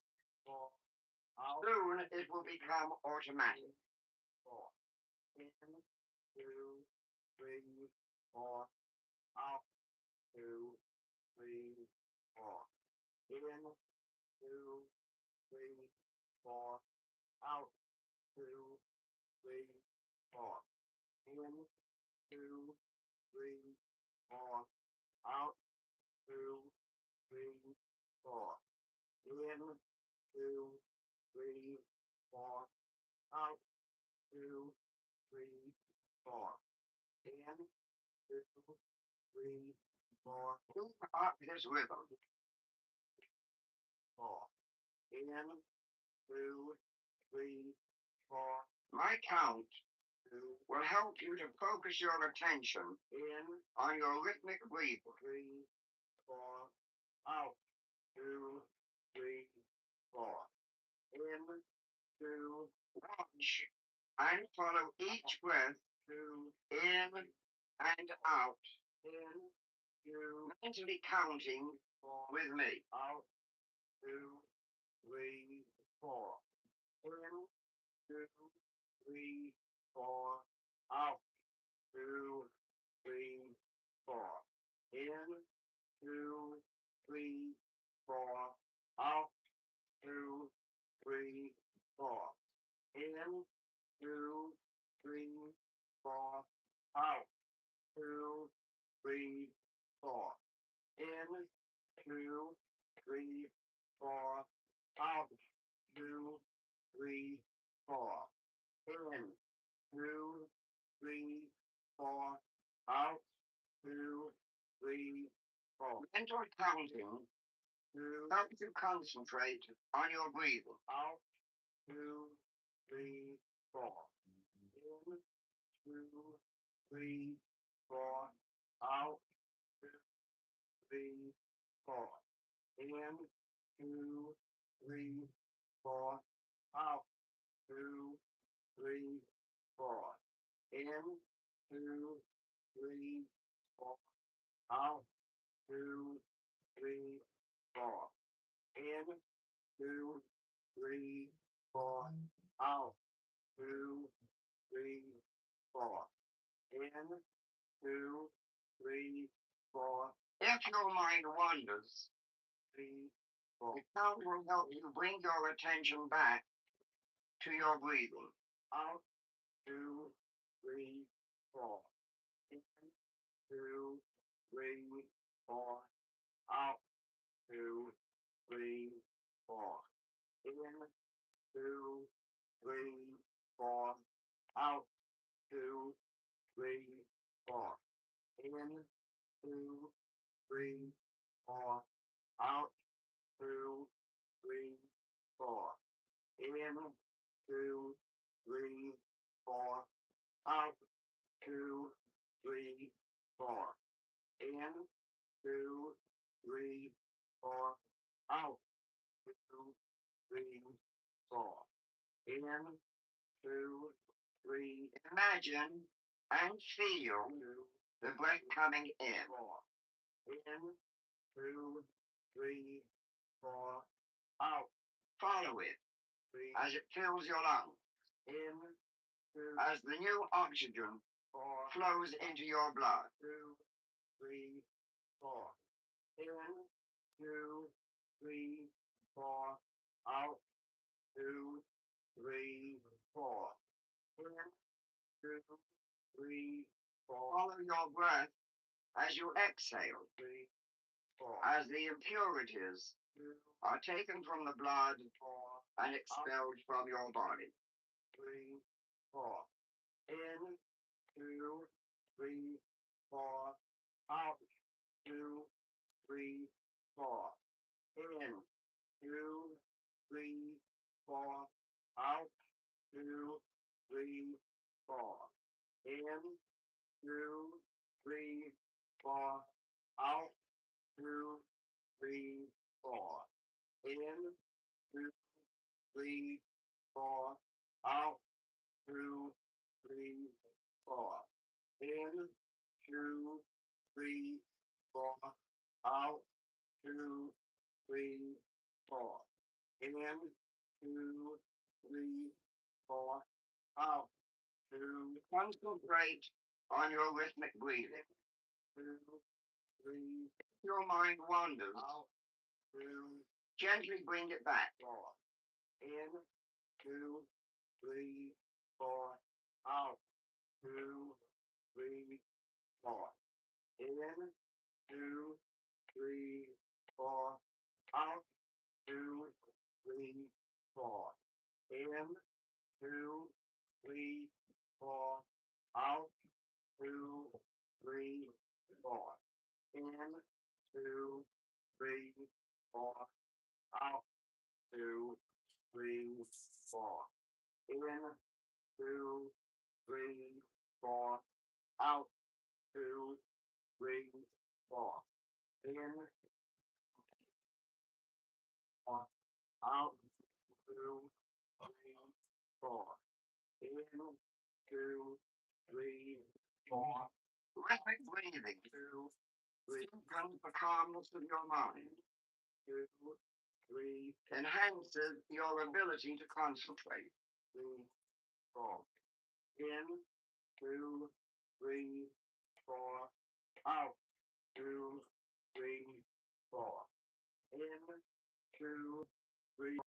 4. Out. Soon it will become automatic. 4. In, 2, 3, 4. Out. 2, 3, 4. In, 2, 3, 4. Out. 2, 3, 4. In, 2, 3, 4. Out. 2, 3, 4. In, 2, 3, 4. Out. 2, 3, 4. In, 2, 3, 4. Keep up this rhythm. 4. In, 2, 3, 4. My count will help you to focus your attention on your rhythmic breathing. 3, 4. Out. 2, 3, 4. In, 2. Watch and follow each breath in and out. In, 2. Mentally counting with me. Out. 2, 3, 4. In, 2, 3, 4. Out. 2, 3, 4. In, 2, 3, 4. Out. 2, 3, 4. In, 2, 3, 4. Out. 2, 3, 4. In, 2, 3, 4. Out. 2, 3, 4. In, 2, 3, 4. Out. 2, 3, 4. Mental counting helps you concentrate on your breathing. Out. 2, 3, 4. In, 2, 3, 4. Out. 2, 3, 4. In, 2, 3, 4. Out. 2, 3, four. In, two, three, four. Out, two, three, four. In, two, three, four. Out, two, three, four. In, two, three, four. If your mind wanders, three, four. The count will help you bring your attention back to your breathing. Out, two, three, four. In, two, three, four. Out, two, three, four. In, two, three, four. Out, two, three, four. In, two, three, four. Out, two, three, four. In, two, three, four. Out, two, three, four. In, two, three, four. Out, two, three, four. In, two, three. Imagine and feel the breath coming in. In, two, three, four. Out. Follow it as it fills your lungs. In, two, as the new oxygen flows into your blood. Two, three, four. In, two, three, four. Out, two, three, four. In, two, three, four. Follow your breath as you exhale. Three, four. As the impurities are taken from the blood and expelled from your body. Three, four. In, two, three, four. Out, two, three, four. In, two, three, four. Out, two, three, four. In, two, three, four. Out, two, three, four. In, two, three, four. Out, two, three, four. In, two, three, four. Out, two, three, four. In, two, three, four. Out, two. Concentrate on your rhythmic breathing. Two, three. Your mind wanders. Out, two. Gently bring it back. Four. In, two, three, four. Out, two, three, four. In, two, three, four. Out, two, three, four. In, two, three, four. Out, two, three, four. In, two, three, four. Out, two, three, four. In, two, three, four. Out, two, three, four. In, four. Out, two, three, four. In, two, three, four. Rhythmic breathing. Two, three. Comes the calmness of your mind. Two, three. Enhances your ability to concentrate. Three, four. In, two, three, four. Out, two, three, four. In, two, three.